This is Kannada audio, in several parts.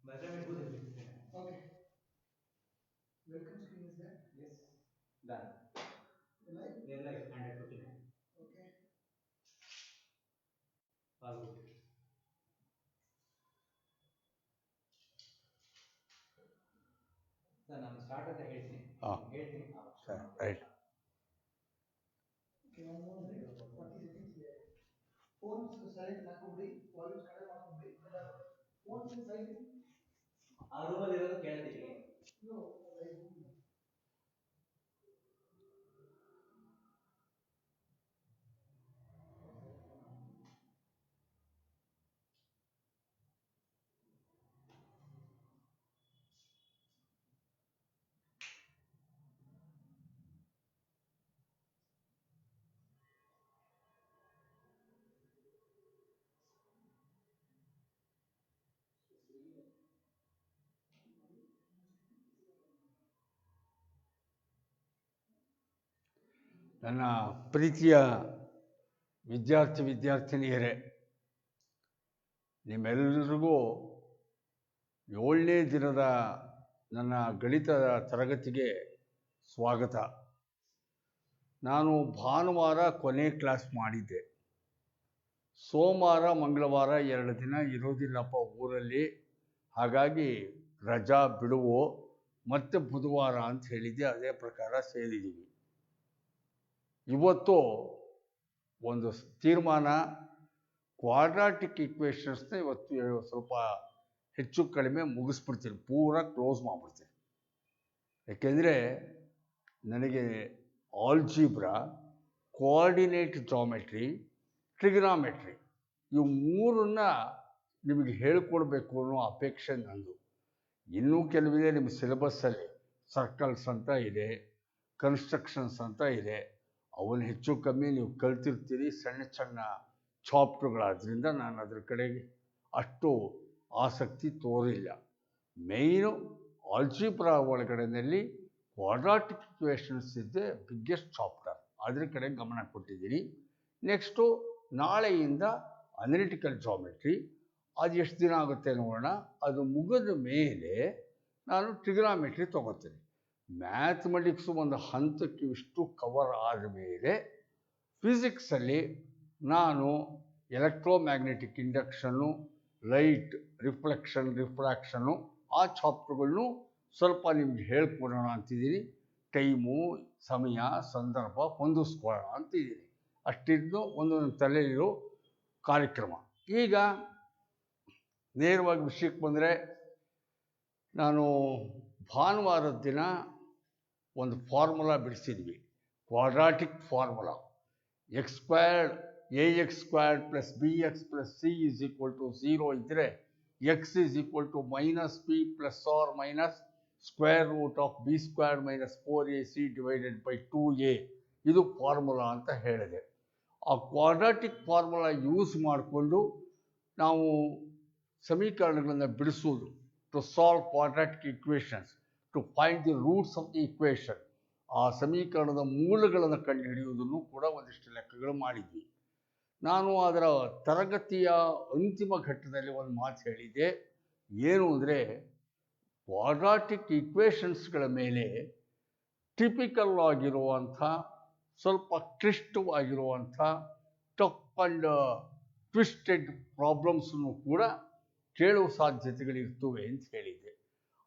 Okay. Welcome screen is there? Yes. Done. Live? They're like 159. Okay. All good. Sir ನಾನು ಸ್ಟಾರ್ಟ್ ಅಂತ ಹೇಳ್ತೀನಿ ಹೇಳ್ತೀನಿ right Okay, 1 more minute, 40 seconds here. Phones silent ಹಾಕೊಂಬಿಡಿ, ವಾಲ್ಯೂಮ್ಸ್ ಕಡಿಮೆ ಮಾಡ್ಕೊಂಬಿಡಿ. Phones silent. ಆ ರೂಮಲ್ಲಿ ಇರೋದು ಕೇಳ್ತೀವಿ. No, ನನ್ನ ಪ್ರೀತಿಯ ವಿದ್ಯಾರ್ಥಿನಿಯರೇ, ನಿಮ್ಮೆಲ್ಲರಿಗೂ 7ನೇ ದಿನದ ನನ್ನ ಗಣಿತದ ತರಗತಿಗೆ ಸ್ವಾಗತ. ನಾನು ಭಾನುವಾರ ಕೊನೆ ಕ್ಲಾಸ್ ಮಾಡಿದ್ದೆ. ಸೋಮವಾರ ಮಂಗಳವಾರ 2 ದಿನ ಇರೋದಿಲ್ಲಪ್ಪ ಊರಲ್ಲಿ, ಹಾಗಾಗಿ ರಜಾ ಬಿಡುವು, ಮತ್ತೆ ಬುಧವಾರ ಅಂತ ಹೇಳಿದ್ದೆ. ಅದೇ ಪ್ರಕಾರ ಸೇರಿದ್ದೀವಿ. ಇವತ್ತು ಒಂದು ತೀರ್ಮಾನ, ಕ್ವಾಡ್ರಾಟಿಕ್ ಈಕ್ವೇಷನ್ಸ್ನ ಇವತ್ತು ಸ್ವಲ್ಪ ಹೆಚ್ಚು ಕಡಿಮೆ ಮುಗಿಸ್ಬಿಡ್ತೀನಿ, ಪೂರ ಕ್ಲೋಸ್ ಮಾಡಿಬಿಡ್ತೀನಿ. ಯಾಕೆಂದರೆ ನನಗೆ ಆಲ್ಜಿಬ್ರಾ, ಕೋಆರ್ಡಿನೇಟ್ ಜಾಮೆಟ್ರಿ, ಟ್ರಿಗ್ನಾಮೆಟ್ರಿ ಇವು ಮೂರನ್ನ ನಿಮಗೆ ಹೇಳಿಕೊಡ್ಬೇಕು ಅನ್ನೋ ಅಪೇಕ್ಷೆ ನಂದು. ಇನ್ನೂ ಕೆಲವಿದೆ ನಿಮ್ಮ ಸಿಲೆಬಸ್ಸಲ್ಲಿ. ಸರ್ಕಲ್ಸ್ ಅಂತ ಇದೆ, ಕನ್ಸ್ಟ್ರಕ್ಷನ್ಸ್ ಅಂತ ಇದೆ. ಅವನ್ನ ಹೆಚ್ಚು ಕಮ್ಮಿ ನೀವು ಕಲ್ತಿರ್ತೀರಿ, ಸಣ್ಣ ಸಣ್ಣ ಚಾಪ್ಟರ್ಗಳಾದ್ರಿಂದ ನಾನು ಅದ್ರ ಕಡೆಗೆ ಅಷ್ಟು ಆಸಕ್ತಿ ತೋರಿಲ್ಲ. ಮೇಯ್ನು ಆಲ್ಜಿಬ್ರಾ ಒಳಗಡೆಯಲ್ಲಿ ಕ್ವಾಡ್ರಾಟಿಕ್ ಈಕ್ವೇಷನ್ಸ್ ಇದ್ದೆ ಬಿಗ್ಗೆಸ್ಟ್ ಚಾಪ್ಟರ್, ಅದ್ರ ಕಡೆ ಗಮನ ಕೊಟ್ಟಿದ್ದೀನಿ. ನೆಕ್ಸ್ಟು ನಾಳೆಯಿಂದ ಅನಲಿಟಿಕಲ್ ಜಾಮೆಟ್ರಿ, ಅದು ಎಷ್ಟು ದಿನ ಆಗುತ್ತೆ ನೋಡೋಣ. ಅದು ಮುಗಿದ ಮೇಲೆ ನಾನು ಟ್ರಿಗ್ನಾಮೆಟ್ರಿ ತೊಗೋತೀನಿ. ಮ್ಯಾಥಮೆಟಿಕ್ಸು ಒಂದು ಹಂತಕ್ಕೆ ಇಷ್ಟು ಕವರ್ ಆದಮೇಲೆ ಫಿಸಿಕ್ಸಲ್ಲಿ ನಾನು ಎಲೆಕ್ಟ್ರೋಮ್ಯಾಗ್ನೆಟಿಕ್ ಇಂಡಕ್ಷನ್ನು, ಲೈಟ್ ರಿಫ್ರಾಕ್ಷನ್ನು ಆ ಚಾಪ್ಟರ್ಗಳನ್ನು ಸ್ವಲ್ಪ ನಿಮ್ಗೆ ಹೇಳ್ಕೊಡೋಣ ಅಂತಿದ್ದೀನಿ. ಟೈಮು, ಸಮಯ, ಸಂದರ್ಭ ಹೊಂದಿಸ್ಕೊಳ್ಳೋಣ ಅಂತಿದ್ದೀನಿ. ಅಷ್ಟಿದ್ದು ಒಂದೊಂದು ತಲೆಯಲ್ಲಿರೋ ಕಾರ್ಯಕ್ರಮ. ಈಗ ನೇರವಾಗಿ ವಿಷಯಕ್ಕೆ ಬಂದರೆ, ನಾನು ಭಾನುವಾರದ ದಿನ ಒಂದು ಫಾರ್ಮುಲಾ ಬಿಡಿಸಿದ್ವಿ, quadratic formula. x² ax² + bx + c = 0 ಇದ್ದರೆ x = -p ± √b² - 4ac / 2a ಇದು ಫಾರ್ಮುಲಾ ಅಂತ ಹೇಳಿದೆ. ಆ ಕ್ವಾಡ್ರಾಟಿಕ್ ಫಾರ್ಮುಲಾ ಯೂಸ್ ಮಾಡಿಕೊಂಡು ನಾವು ಸಮೀಕರಣಗಳನ್ನು ಬಿಡಿಸೋದು, to solve quadratic equations, to find the roots of the equation, ಆ ಸಮೀಕರಣದ ಮೂಲಗಳನ್ನು ಕಂಡುಹಿಡಿಯುವುದನ್ನು ಕೂಡ ಒಂದಿಷ್ಟು ಲೆಕ್ಕಗಳು ಮಾಡಿದ್ವಿ. ನಾನು ಅದರ ತರಗತಿಯ ಅಂತಿಮ ಘಟ್ಟದಲ್ಲಿ ಒಂದು ಮಾತು ಹೇಳಿದ್ದೆ. ಏನು ಅಂದರೆ, ಕ್ವಾಡ್ರಾಟಿಕ್ ಈಕ್ವೇಷನ್ಸ್ಗಳ ಮೇಲೆ ಟಿಪಿಕಲ್ ಆಗಿರುವಂಥ, ಸ್ವಲ್ಪ ಕ್ಲಿಷ್ಟವಾಗಿರುವಂಥ, ಟಫ್ ಆ್ಯಂಡ್ ಟ್ವಿಸ್ಟೆಡ್ ಪ್ರಾಬ್ಲಮ್ಸನ್ನು ಕೂಡ ಕೇಳುವ ಸಾಧ್ಯತೆಗಳಿರ್ತವೆ ಅಂತ ಹೇಳಿದ್ದೆ.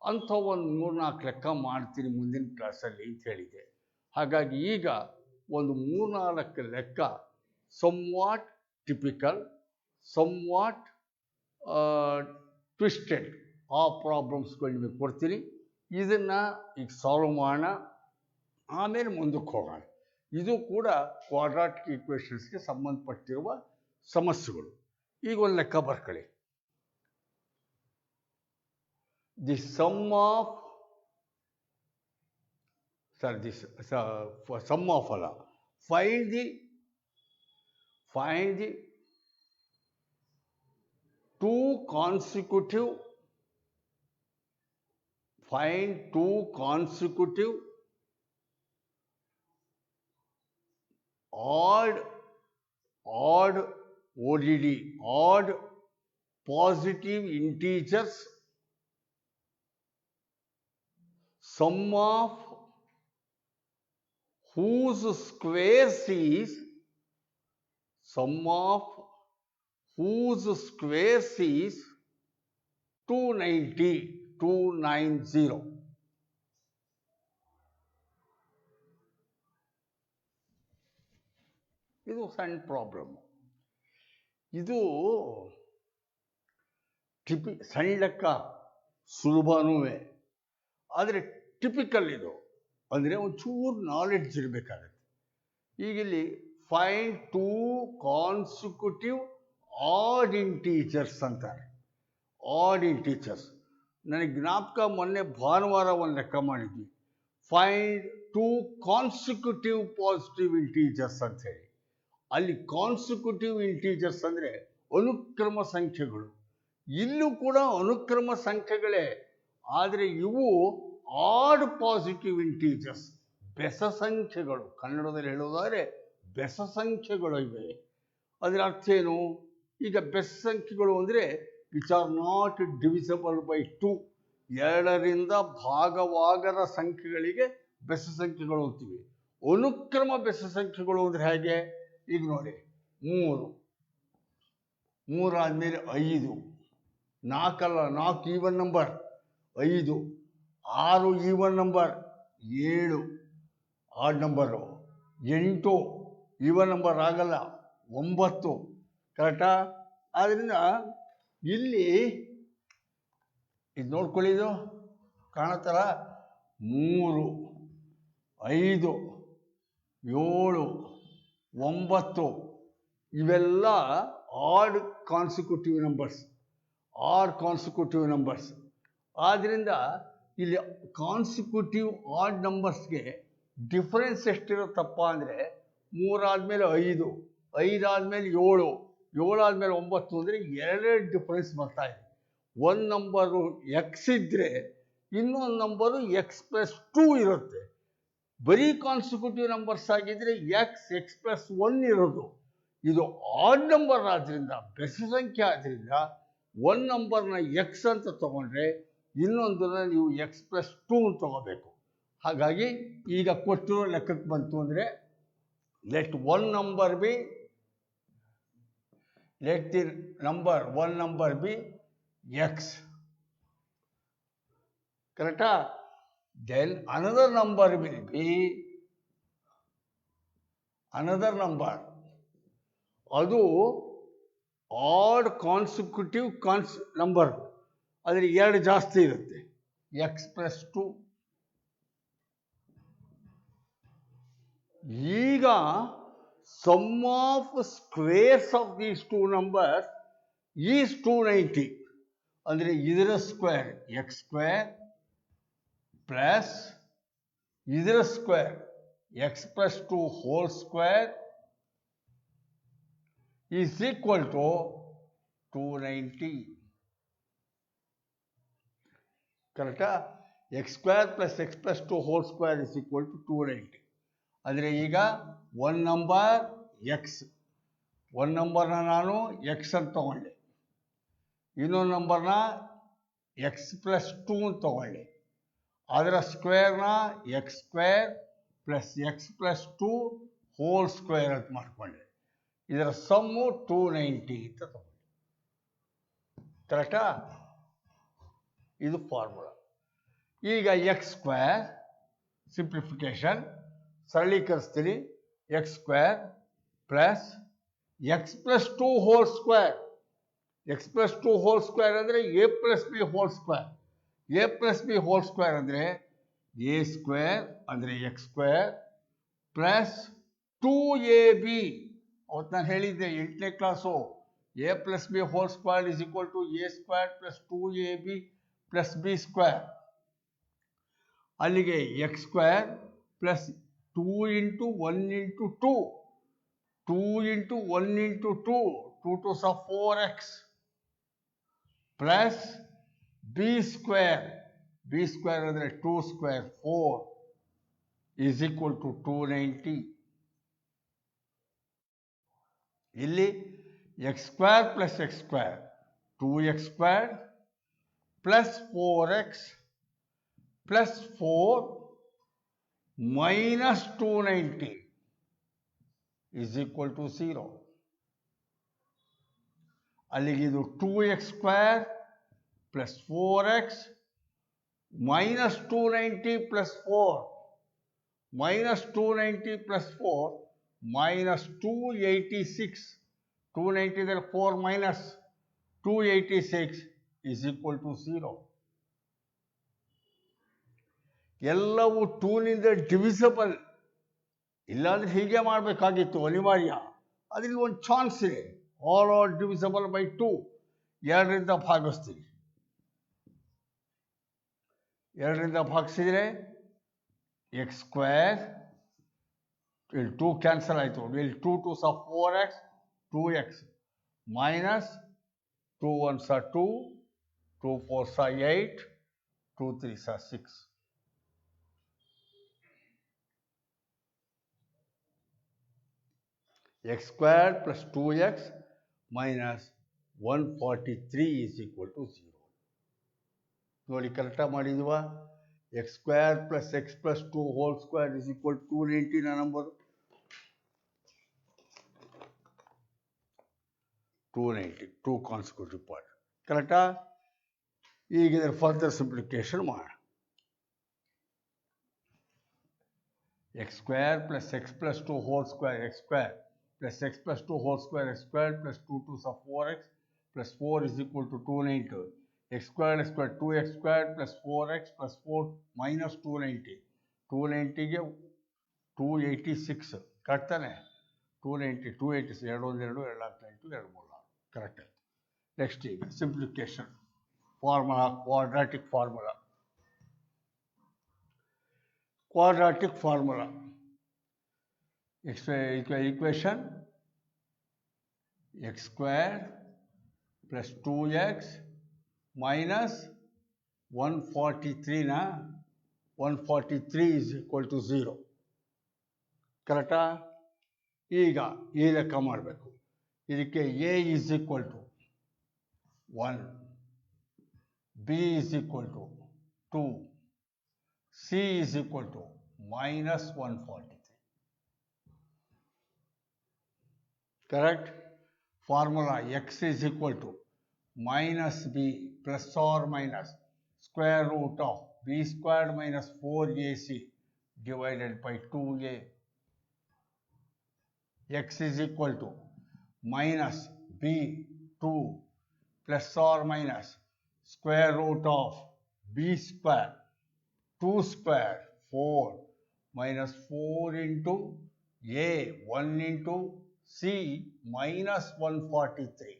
ಅಂಥ ಒಂದು 3-4 ಲೆಕ್ಕ ಮಾಡ್ತೀನಿ ಮುಂದಿನ ಕ್ಲಾಸಲ್ಲಿ ಅಂತ ಹೇಳಿದ್ದೆ. ಹಾಗಾಗಿ ಈಗ ಒಂದು 3-4 ಲೆಕ್ಕ ಸಮ್ವಾಟ್ ಟಿಪಿಕಲ್, ಸಮ್ವಾಟ್ ಟ್ವಿಸ್ಟೆಡ್ ಆ ಪ್ರಾಬ್ಲಮ್ಸ್ಗಳು ನಿಮಗೆ ಕೊಡ್ತೀನಿ. ಇದನ್ನು ಈಗ ಸಾಲ್ವ್ ಮಾಡೋಣ, ಆಮೇಲೆ ಮುಂದಕ್ಕೆ ಹೋಗೋಣ. ಇದು ಕೂಡ ಕ್ವಾಡ್ರಾಟಿಕ್ ಈಕ್ವೇಷನ್ಸ್ಗೆ ಸಂಬಂಧಪಟ್ಟಿರುವ ಸಮಸ್ಯೆಗಳು. ಈಗ ಒಂದು ಲೆಕ್ಕ ಬರ್ಕೊಳ್ಳಿ. The sum of find the two consecutive odd ODD, odd positive integers sum of whose squares is 290. ಇದು ಸಣ್ಣ ಪ್ರಾಬ್ಲಮ್. ಇದು ಸಣ್ಣ ಲೆಕ್ಕ, ಸುಲಭನೂ, ಆದರೆ ಟಿಪಿಕಲ್ ಇದು. ಅಂದರೆ ಒಂಚೂರು ನಾಲೆಡ್ಜ್ ಇರಬೇಕಾಗತ್ತೆ. ಈಗ ಇಲ್ಲಿ ಫೈಂಡ್ 2 ಕಾನ್ಸಿಕ್ಯೂಟಿವ್ ಆಡ್ ಇಂಟೀಜರ್ಸ್ ಅಂತಾರೆ. ಆಡ್ ಇಂಟೀಜರ್ಸ್ ನನಗೆ ಜ್ಞಾಪಕ, ಮೊನ್ನೆ ಭಾನುವಾರ ಒಂದು ಲೆಕ್ಕ ಮಾಡಿದ್ವಿ. ಫೈಂಡ್ 2 ಕಾನ್ಸಿಕ್ಯೂಟಿವ್ ಪಾಸಿಟಿವ್ ಇಂಟೀಜರ್ಸ್ ಅಂತ ಹೇಳಿ. ಅಲ್ಲಿ ಕಾನ್ಸಿಕ್ಯೂಟಿವ್ ಇಂಟೀಜರ್ಸ್ ಅಂದರೆ ಅನುಕ್ರಮ ಸಂಖ್ಯೆಗಳು. ಇಲ್ಲೂ ಕೂಡ ಅನುಕ್ರಮ ಸಂಖ್ಯೆಗಳೇ, ಆದರೆ ಇವು ಆಡ್ ಪಾಸಿಟಿವ್ ಇಂಟೀಜರ್ಸ್, ಬೆಸ ಸಂಖ್ಯೆಗಳು. ಕನ್ನಡದಲ್ಲಿ ಹೇಳೋದಾದರೆ ಬೆಸ ಸಂಖ್ಯೆಗಳು ಇವೆ. ಅದರ ಅರ್ಥ ಏನು? ಈಗ ಬೆಸ ಸಂಖ್ಯೆಗಳು ಅಂದರೆ which are not divisible by 2, 2ರಿಂದ ಭಾಗವಾಗದ ಸಂಖ್ಯೆಗಳಿಗೆ ಬೆಸ ಸಂಖ್ಯೆಗಳು ಅಂತೀವಿ. ಅನುಕ್ರಮ ಬೆಸ ಸಂಖ್ಯೆಗಳು ಅಂದರೆ ಹೇಗೆ? ಈಗ ನೋಡಿ, 3 ಆದಮೇಲೆ 5, 4 even number 5, 6 even number 7 odd number, 8 even number ಆಗಲ್ಲ 9. ಕರೆಕ್ಟಾ? ಆದ್ದರಿಂದ ಇಲ್ಲಿ ಇದು ನೋಡ್ಕೊಳ್ಳಿ, ಇದು ಕಾಣತ್ತಲ್ಲ, 3, 5, 7, 9 ಇವೆಲ್ಲ ಆಡ್ ಕಾನ್ಸಿಕ್ಯೂಟಿವ್ ನಂಬರ್ಸ್. ಆದ್ದರಿಂದ ಇಲ್ಲಿ ಕಾನ್ಸಿಕ್ಯೂಟಿವ್ ಆಡ್ ನಂಬರ್ಸ್ಗೆ ಡಿಫರೆನ್ಸ್ ಎಷ್ಟಿರುತ್ತಪ್ಪ ಅಂದರೆ 3 ಆದಮೇಲೆ 5, 5 ಆದಮೇಲೆ 7, 7 ಆದಮೇಲೆ 9 ಅಂದರೆ 2 ಡಿಫರೆನ್ಸ್ ಬರ್ತಾ ಇದೆ. ಒಂದು ನಂಬರು ಎಕ್ಸ್ ಇದ್ದರೆ ಇನ್ನೊಂದು ನಂಬರು x+2 ಇರುತ್ತೆ. ಬರೀ ಕಾನ್ಸಿಕ್ಯೂಟಿವ್ ನಂಬರ್ಸ್ ಆಗಿದ್ದರೆ x+1 ಇರೋದು. ಇದು ಆಡ್ ನಂಬರ್ ಆದ್ದರಿಂದ, ಬೆಸ ಸಂಖ್ಯೆ ಆದ್ದರಿಂದ ಒಂದು ನಂಬರ್ನ ಎಕ್ಸ್ ಅಂತ ತಗೊಂಡ್ರೆ ಇನ್ನೊಂದನ್ನ ನೀವು x+2 ಅಂತ ತಗೋಬೇಕು. ಹಾಗಾಗಿ ಈಗ ಕೊಟ್ಟಿರೋ ಲೆಕ್ಕಕ್ಕೆ ಬಂತು ಅಂದರೆ let one number be x. ಕರೆಕ್ಟಾ? then another number will be ಅದು ಆಡ್ ಕಾನ್ಸಿಕ್ಯೂಟಿವ್ ನಂಬರ್, ಆದರೆ 2 ಜಾಸ್ತಿ ಇರುತ್ತೆ, x+2. ಈಗ sum of squares of these 2 numbers is 290. ಅಂದರೆ ಇದರ ಸ್ಕ್ವೇರ್ x² ಪ್ಲಸ್ ಇದರ square x+2 whole square is equal to 290. ಕರೆಕ್ಟಾ? x² plus x+2 whole square is equal to 290. ಅಂದರೆ ಈಗ ಒಂದು ನಂಬರ್ ಎಕ್ಸ್, ಒಂದು ನಂಬರ್ನ ನಾನು ಎಕ್ಸ್ ಅಂತ ತಗೊಂಡೆ, ಇನ್ನೊಂದು ನಂಬರ್ನ x+2 ಅಂತ ತಗೊಳ್ಳಿ, ಅದರ ಸ್ಕ್ವೇರ್ನ x² plus x+2 whole square ಅಂತ ಮಾಡಿಕೊಂಡೆ. ಇದರ ಸಮ್ಮು 290 ಅಂತ ತಗೊಳ್ಳಿ. ಕರೆಕ್ಟಾ? ಇದು ಫಾರ್ಮುಲಾ. ಈಗ x² ಸಿಂಪ್ಲಿಫಿಕೇಶನ್ ಸರಳೀಕರಿಸ್ತೀನಿ. x² plus x+2 whole square. x+2 whole square ಅಂದರೆ a+b whole square. a+b whole square ಅಂದರೆ a² ಅಂದರೆ x² ಪ್ಲಸ್ 2ab. ಅವತ್ತು ನಾನು ಹೇಳಿದ್ದೆ 8ನೇ class, a+b whole square is equal to a² plus 2ab plus b². ಅಲ್ಲಿಗೆ x² plus 2 into 1 into 2, 2 into 1 into 2, 2 to 4x plus b² ಅಂದರೆ 2² 4 is equal to 290. ಇಲ್ಲಿ x² plus x², 2x² plus 4x plus 4 minus 290 is equal to 0. ಅಲ್ಲಿಗೆ ಇದು 2x² plus 4x minus 290 plus 4 minus 290 plus 4 minus 286. 290 4 minus 286 is equal to 0. ಎಲ್ಲವೂ 2ನಿಂದ ಡಿವಿಸಬಲ್. ಇಲ್ಲಾಂದ್ರೆ ಹೀಗೆ ಮಾಡಬೇಕಾಗಿತ್ತು, ಅನಿವಾರ್ಯ. ಅದರಲ್ಲಿ ಒಂದು ಚಾನ್ಸ್ ಇದೆ, ಆಲ್ ಆರ್ ಡಿವಿಸಬಲ್ ಬೈ 2. 2ರಿಂದ ಭಾಗಿಸ್ತೀವಿ. 2ರಿಂದ ಭಾಗಿಸಿದರೆ x² ಇಲ್ಲಿ 2 ಕ್ಯಾನ್ಸಲ್ ಆಯಿತು. ಇಲ್ಲಿ 2 2s are 4x 2x minus 2 1s are 2 2 4s are 8 2 3s are 6. x² plus 2x minus 143 is equal to 0. ನೋಡಿ ಕರೆಕ್ಟಾಗಿ ಮಾಡಿದ್ವಾ? x² plus x plus 2 whole square is equal to 290 ನ ನಂಬರ್ 290, 2 consecutive part. ಕರೆಕ್ಟಾ? ಈಗ ಇದರ ಫರ್ದರ್ ಸಿಂಪ್ಲಿಫಿಕೇಶನ್ ಮಾಡೋಣ. x² plus x plus 2 whole square x² plus x plus 2 whole square x² plus 2 2s are 4x plus 4 is equal to 290. x² 2x² plus 4x plus 4 minus 290. 290ಗೆ 286 ಕರೆಕ್ಟಾನೆ? 290 286 2 1 2 2 4 2 3 correct ಆಯಿತು. ನೆಕ್ಸ್ಟ್ ಈಗ simplification formula, quadratic formula. quadratic formula. Equation x² plus 2x minus 143 na 143 is equal to 0. ಕರೆಕ್ಟಾ? ಈಗ ಈ ಲೆಕ್ಕ ಮಾಡಬೇಕು. ಇದಕ್ಕೆ a is equal to 1, b is equal to 2, c is equal to minus 143. Correct? Formula x is equal to minus b plus or minus square root of b squared minus 4ac divided by 2a. X is equal to minus b 2 plus or minus square root of b square 2 square 4 minus 4 into a 1 into c minus 143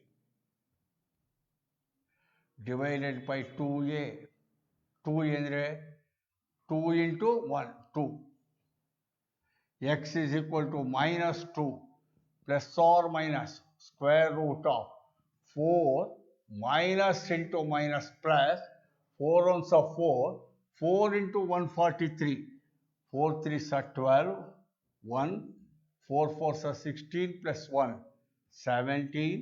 divided by 2a. 2 ಅಂದರೆ 2 into 1 2. X is equal to minus 2 plus or minus square root of 4 minus into minus plus 4 ones are 4 4 into 143 4 3s are 12 1 4 4s are 16 plus 1 17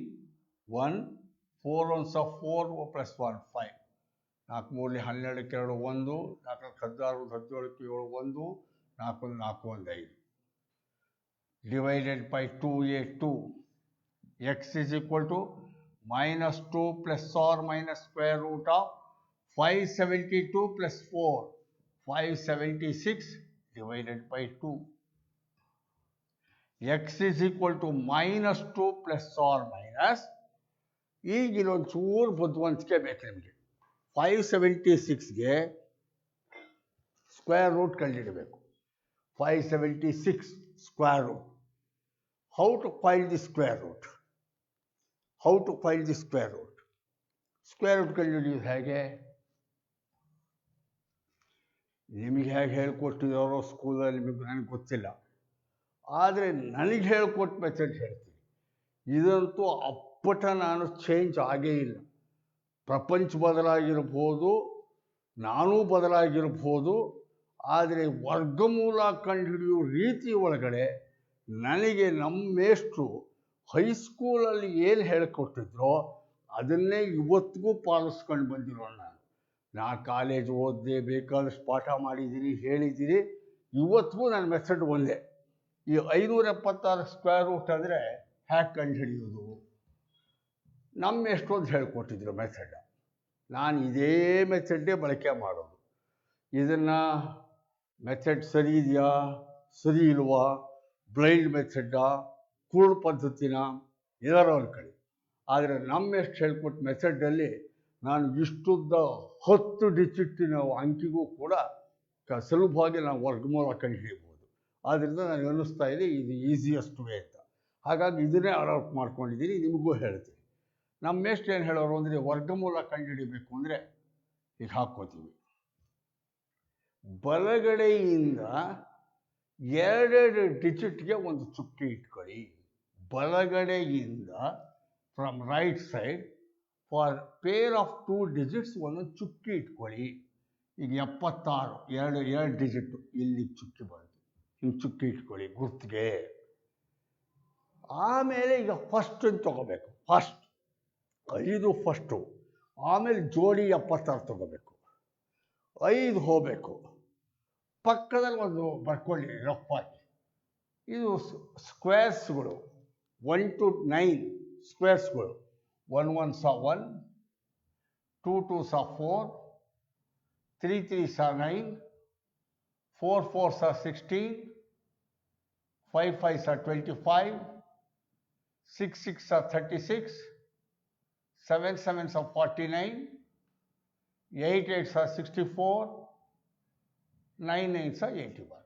1 4 ones are 4 plus 1 5 4 3 12 2 1 4 16 17 7 1 4 4 1 5 divided by 2a 2. X is equal to minus 2 plus or minus square root of 572 plus 4 576 divided by 2. X is equal to minus 2 plus or minus ಈಗಿನೊಂದು ಚೂರು ಬುದ್ಧಿವಂತಿಕೆ ಬೇಕು ನಿಮಗೆ. 576ಗೆ ಸ್ಕ್ವೇರ್ ರೂಟ್ ಕಂಡುಹಿಡಬೇಕು. 576 square root. How to find the square root? How to find the square root? Square root ಕಂಡುಹಿಡಿಯೋದು ಹೇಗೆ? ನಿಮಗೆ ಹೇಗೆ ಹೇಳ್ಕೊಟ್ಟಿದ್ದಾರೋ ಸ್ಕೂಲಲ್ಲಿ ನಿಮಗೆ ನನಗೆ ಗೊತ್ತಿಲ್ಲ. ಆದರೆ ನನಗೆ ಹೇಳ್ಕೊಟ್ಟ ಮೆಥಡ್ ಹೇಳ್ತೀನಿ. ಇದಂತೂ ಅಪ್ಪಟ ನಾನು ಚೇಂಜ್ ಆಗೇ ಇಲ್ಲ. ಪ್ರಪಂಚ ಬದಲಾಗಿರ್ಬೋದು, ನಾನೂ ಬದಲಾಗಿರ್ಬೋದು, ಆದರೆ ವರ್ಗಮೂಲ ಕಂಡುಹಿಡಿಯೋ ರೀತಿ ಒಳಗಡೆ ನನಗೆ ನಮ್ಮ ಮೇಷ್ಟ್ರು ಹೈಸ್ಕೂಲಲ್ಲಿ ಏನು ಹೇಳಿಕೊಟ್ಟಿದ್ರೋ ಅದನ್ನೇ ಇವತ್ತಿಗೂ ಪಾಲಿಸ್ಕೊಂಡು ಬಂದಿರೋ ನಾನು. ನಾನು ಕಾಲೇಜ್ ಓದಿದೆ, ಬೇಕಾದಷ್ಟು ಪಾಠ ಮಾಡಿದ್ದೀನಿ, ಹೇಳಿದ್ದೀನಿ. ಇವತ್ತಿಗೂ ನನ್ನ ಮೆಥಡ್ ಒಂದೇ. ಈ 576 ಸ್ಕ್ವೇರ್ ರೂಟ್ ಅಂದರೆ ಹ್ಯಾಕ್ ಕಂಡು ಹಿಡಿಯೋದು ನಮ್ಮ ಎಷ್ಟೊಂದು ಹೇಳ್ಕೊಟ್ಟಿದ್ರು ಮೆಥಡ್. ನಾನು ಇದೇ ಮೆಥಡ್ಡೇ ಬಳಕೆ ಮಾಡೋದು. ಇದನ್ನು ಮೆಥಡ್ ಸರಿ ಇದೆಯಾ ಸರಿ ಇಲ್ವಾ, ಬ್ಲೈಂಡ್ ಮೆಥಡ್ಡಾ ಕುರುಡು ಪದ್ಧತಿನ ಏನಾರೋ ಅನ್ಕೊಳ್ಳಿ. ಆದರೆ ನಮ್ಮ ಎಷ್ಟು ಹೇಳ್ಕೊಟ್ಟು ಮೆಥಡಲ್ಲಿ ನಾನು ಇಷ್ಟುದ್ದ 10 ಡಿಜಿಟಿನ ಅಂಕಿಗೂ ಕೂಡ ಸುಲಭವಾಗಿ ನಾವು ವರ್ಗಮೂಲ ಕಂಡು ಹಿಡಿಯಬಹುದು. ಆದ್ದರಿಂದ ನನಗೆ ಅನ್ನಿಸ್ತಾ ಇದೆ ಇದು ಈಸಿಯೆಸ್ಟ್ ವೇ ಅಂತ. ಹಾಗಾಗಿ ಇದನ್ನೇ ಅಡಾಪ್ಟ್ ಮಾಡ್ಕೊಂಡಿದ್ದೀನಿ, ನಿಮಗೂ ಹೇಳ್ತೀನಿ. ನಮ್ಮ ಎಷ್ಟು ಏನು ಹೇಳೋರು ಅಂದರೆ ವರ್ಗಮೂಲ ಕಂಡುಹಿಡಿಬೇಕು ಅಂದರೆ ಈಗ ಹಾಕ್ಕೋತೀವಿ. ಬಲಗಡೆಯಿಂದ 2 ಡಿಜಿಟ್ಗೆ ಒಂದು ಚುಕ್ಕಿ ಇಟ್ಕೊಳ್ಳಿ. ಬಲಗಡೆಯಿಂದ from right side for pair of 2 digits ಒಂದೊಂದು ಚುಕ್ಕಿ ಇಟ್ಕೊಳ್ಳಿ. ಈಗ 76 ಎರಡು ಡಿಜಿಟು ಇಲ್ಲಿ ಚುಕ್ಕಿ ಬರುತ್ತೆ, ಹಿಂಗೆ ಚುಕ್ಕಿ ಇಟ್ಕೊಳ್ಳಿ ಗುರ್ತಿಗೆ. ಆಮೇಲೆ ಈಗ ಫಸ್ಟ್ ತಗೋಬೇಕು, ಫಸ್ಟ್ 5 ಫಸ್ಟು, ಆಮೇಲೆ ಜೋಡಿ 76 ತಗೋಬೇಕು, 5 ಹೋಗಬೇಕು. ಪಕ್ಕದಲ್ಲಿ ಒಂದು ಬರ್ಕೊಳ್ಳಿ ರಫಾಗಿ. ಇದು ಸ್ಕ್ವೇರ್ಸ್ಗಳು, 1 to 9 ಸ್ಕ್ವೇರ್ಸ್ಗಳು. 1 1s are 1, 2 2s are 4, 3 3s are 9, 4 4s are 16, 5 5s are 25, 6 6s are 36, 7 7s are 49, 8 8s are 64, 9 9s are 81.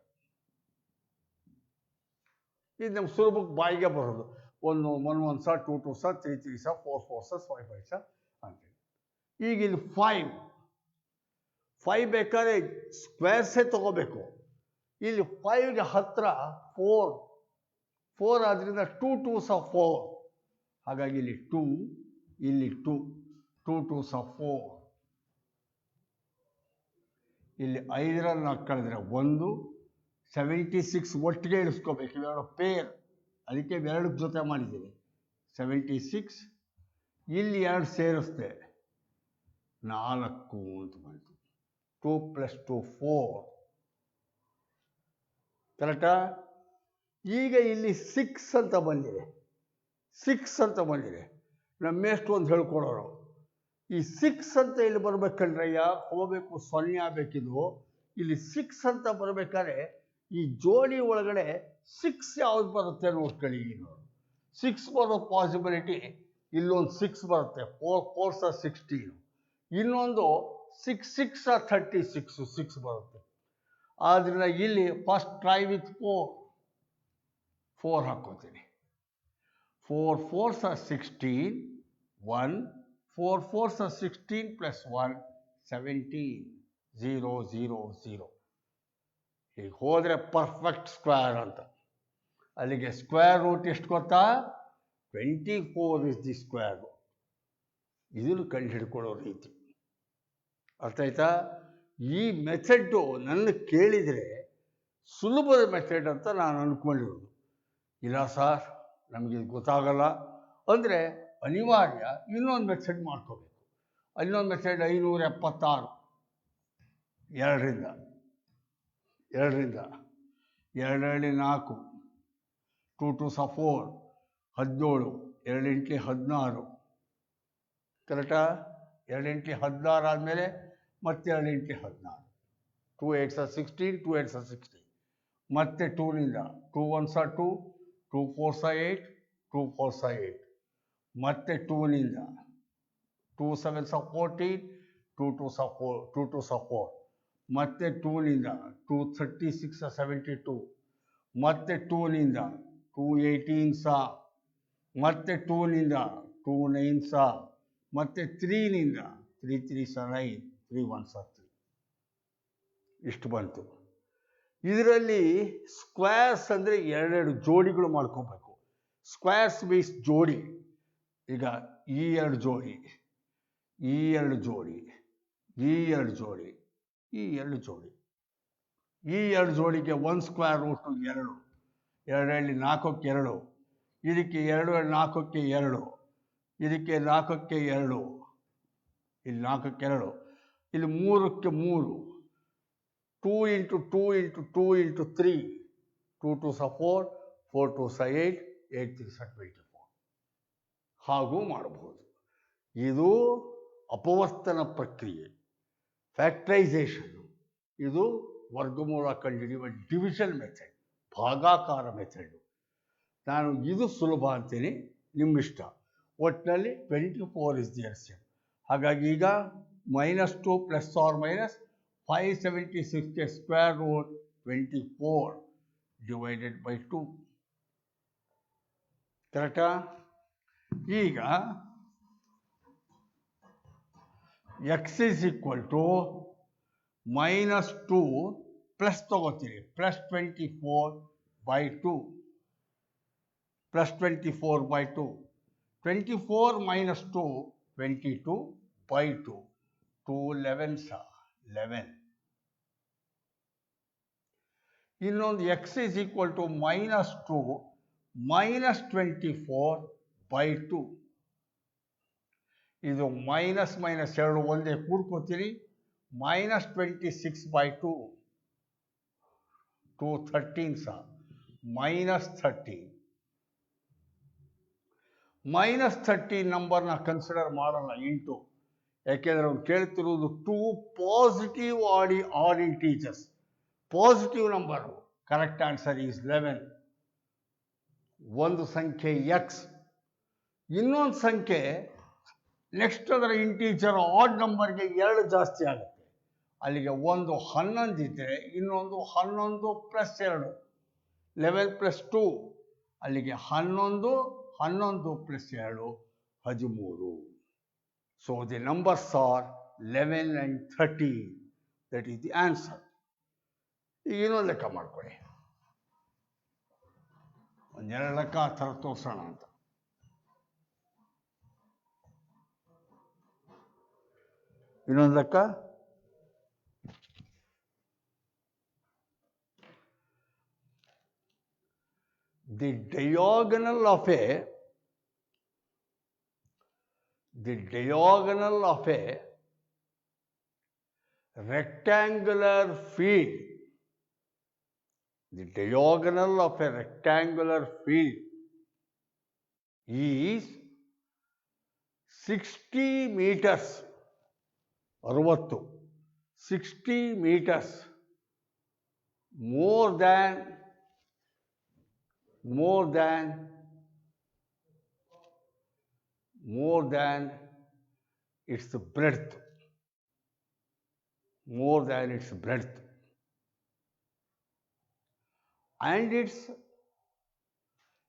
ಇದು ನಮ್ಮ ಸುಲಭಕ್ಕೆ ಬಾಯಿಗೆ ಬರೋದು. 1 1s are 2 2s are 3 3s are 4 4s are 5 5s are ಅಂತೇಳಿ. ಈಗ ಇಲ್ಲಿ 5 ಬೇಕಾದ್ರೆ ಸ್ಕ್ವೇರ್ಸೇ ತಗೋಬೇಕು. ಇಲ್ಲಿ 5ಗೆ ಹತ್ತಿರ 4 ಆದ್ದರಿಂದ 2 2s are 4. ಹಾಗಾಗಿ ಇಲ್ಲಿ 2, ಇಲ್ಲಿ 2 2s are 4. ಇಲ್ಲಿ 5ರಲ್ಲಿ ಹಾಕ್ಕೊಂಡಿದ್ರೆ 1, 76 ಒಟ್ಟಿಗೆ ಇಳಿಸ್ಕೋಬೇಕು. ಇವೆರಡು ಪೇರ್, ಅದಕ್ಕೆ 2 ಜೊತೆ ಮಾಡಿದ್ದೀನಿ. 76 ಇಲ್ಲಿ 2 ಸೇರಿಸ್ದೆ 4 ಅಂತ ಬಂತು. 2 + 2 4 ಕರೆಕ್ಟಾ? ಈಗ ಇಲ್ಲಿ 6 ಅಂತ ಬಂದಿದೆ. ನಮ್ಮೆಷ್ಟು ಒಂದು ಹೇಳ್ಕೊಡೋರು ಈ 6 ಅಂತ ಇಲ್ಲಿ ಬರ್ಬೇಕಂದ್ರಯ್ಯ ಹೋಗಬೇಕು, 0 ಆಗಬೇಕಿದು. ಇಲ್ಲಿ 6 ಅಂತ ಬರ್ಬೇಕಾದ್ರೆ ಈ ಜೋಡಿ ಒಳಗಡೆ 6 ಯಾವ್ದು ಬರುತ್ತೆ ನೋಡ್ಕೊಳ್ಳಿ. ಈಗ 6 ಬರೋ ಪಾಸಿಬಿಲಿಟಿ ಇಲ್ಲೊಂದು 6 ಬರುತ್ತೆ, 4 4s are 16, ಇನ್ನೊಂದು 6 6s are 36 6 ಬರುತ್ತೆ. ಆದ್ದರಿಂದ ಇಲ್ಲಿ first try with 4 ಹಾಕ್ಕೋತೀನಿ. 4 4s are 16, 1, 4 4s are 16 + 1 17, 0 0 0. ಈಗ ಹೋದರೆ ಪರ್ಫೆಕ್ಟ್ ಸ್ಕ್ವೇರ್ ಅಂತ. ಅಲ್ಲಿಗೆ ಸ್ಕ್ವೇರ್ ರೂಟ್ ಎಷ್ಟು ಗೊತ್ತಾ? 24 ಇಸ್ ದಿ ಸ್ಕ್ವೇರ್ ರೂಟ್. ಇದನ್ನು ಕಂಡು ಹಿಡ್ಕೊಳ್ಳೋ ರೀತಿ ಅರ್ಥ ಆಯ್ತಾ? ಈ ಮೆಥಡ್ಡು ನನ್ನ ಕೇಳಿದರೆ ಸುಲಭದ ಮೆಥಡ್ ಅಂತ ನಾನು ಅಂದ್ಕೊಂಡಿರೋದು. ಇಲ್ಲ ಸರ್ ನಮಗೆ ಗೊತ್ತಾಗಲ್ಲ ಅಂದರೆ ಅನಿವಾರ್ಯ ಇನ್ನೊಂದು ಮೆಥಡ್ ಮಾಡ್ಕೋಬೇಕು. ಇನ್ನೊಂದು ಮೆಥಡ್ 576 2ರಿಂದ 2 4, 2 2s are 4, 17, 2 8 16 ಕರೆಕ್ಟಾ? 2 8 16 ಆದಮೇಲೆ ಮತ್ತೆ 2 8 16, 2 8s are 16, 2 8s are 16. ಮತ್ತೆ 2ನಿಂದ 2 1s are 2, 2 4s are 8, 2 4s are 8. ಮತ್ತೆ 2ನಿಂದ 2 7s are 14, 2 2s are 4, 2 2s are 4. ಮತ್ತೆ 2ನಿಂದ 2 36 are 72. ಮತ್ತೆ 2ನಿಂದ 2 18s are, ಮತ್ತೆ 2ನಿಂದ 2 9s are, ಮತ್ತೆ 3ನಿಂದ 3 3s are 9, 3 1s are 3. ಇಷ್ಟು ಬಂತು. ಇದರಲ್ಲಿ ಸ್ಕ್ವೇರ್ಸ್ ಅಂದರೆ 2 ಜೋಡಿಗಳು ಮಾಡ್ಕೋಬೇಕು. ಸ್ಕ್ವೇರ್ಸ್ ಮೀನ್ಸ್ ಜೋಡಿ. ಈಗ ಈ 2 ಜೋಡಿ, ಈ 2 ಜೋಡಿ, ಈ 2 ಜೋಡಿ, ಈ 2 ಜೋಡಿ. ಈ 2 ಜೋಡಿಗೆ 1 ಸ್ಕ್ವೇರ್ ರೂಟ್ 2, 2 4ಕ್ಕೆ 2, ಇದಕ್ಕೆ 2 4ಕ್ಕೆ 2, ಇದಕ್ಕೆ 4ಕ್ಕೆ 2, ಇಲ್ಲಿ 4ಕ್ಕೆ 2, ಇಲ್ಲಿ 3ಕ್ಕೆ 3, 2 into 2 into 2 into 3, 2 2s 4, 4 2s 8, 8 3s 24. ಹಾಗೂ ಮಾಡಬಹುದು. ಇದು ಅಪವರ್ತನ ಪ್ರಕ್ರಿಯೆ, ಫ್ಯಾಕ್ಟರೈಸೇಷನ್. ಇದು ವರ್ಗಮೂಲ ಕಂಡುಹಿಡಿಯುವ ಡಿವಿಷನ್ ಮೆಥಡ್, ಭಾಗಾಕಾರ ಮೆಥಡ್. ನಾನು ಇದು ಸುಲಭ ಅಂತೀನಿ, ನಿಮ್ಮಿಷ್ಟ. ಒಟ್ಟಿನಲ್ಲಿ 24 ಇಸ್ ದಿ ಎಲ್ಸಿಎಂ. ಹಾಗಾಗಿ ಈಗ -2 ಪ್ಲಸ್ ಆರ್ ಮೈನಸ್ 576ಗೆ ಸ್ಕ್ವೇರ್ ರೂಟ್ 24 ಡಿವೈಡೆಡ್ ಬೈ 2. ಕರೆಕ್ಟಾ? ಈಗ x is equal to -2 plus ತಗೋತೀರಿ, plus 24 by 2, plus 24 by 2. 24 minus 2, 22 by 2. 2 11s 11. ಇನ್ನೊಂದು x is equal to -2 minus 24 by 2. ಇದು ಮೈನಸ್ ಮೈನಸ್ 2 ಒಂದೇ ಕೂಡ್ಕೋತೀರಿ, -26 by 2. 2 13s -13. -13 ನಂಬರ್ನ ಕನ್ಸಿಡರ್ ಮಾಡಲ್ಲ ಇಂಟು, ಯಾಕೆಂದರೆ ಅವ್ನು ಕೇಳ್ತಿರೋದು 2 positive odd integers, positive number. Correct answer is 11. ಒಂದು ಸಂಖ್ಯೆ x, ಇನ್ನೊಂದು ಸಂಖ್ಯೆ ನೆಕ್ಸ್ಟ್ ಅದರ ಇಂಟೀಜರ್ ಆಡ್ ನಂಬರ್ಗೆ 2 ಜಾಸ್ತಿ ಆಗುತ್ತೆ. ಅಲ್ಲಿಗೆ ಒಂದು 11 ಇದ್ದರೆ ಇನ್ನೊಂದು 11 ಪ್ಲಸ್ 2, 11 ಪ್ಲಸ್ 2. ಅಲ್ಲಿಗೆ 11 11 plus 2 13. So the numbers are 11 and 13. That is the answer. ಈಗ ಇನ್ನೊಂದು ಲೆಕ್ಕ ಮಾಡ್ಕೊಳ್ಳಿ, ಒಂದೆರಡು ಲೆಕ್ಕ ಆ ಥರ ತೋರಿಸೋಣ ಅಂತ. ಇನ್ನೊಂದು ಲೆಕ್ಕ, the diagonal of a rectangular field, the diagonal of a rectangular field is 60 meters. 60 meters more than its breadth. More than its breadth. And its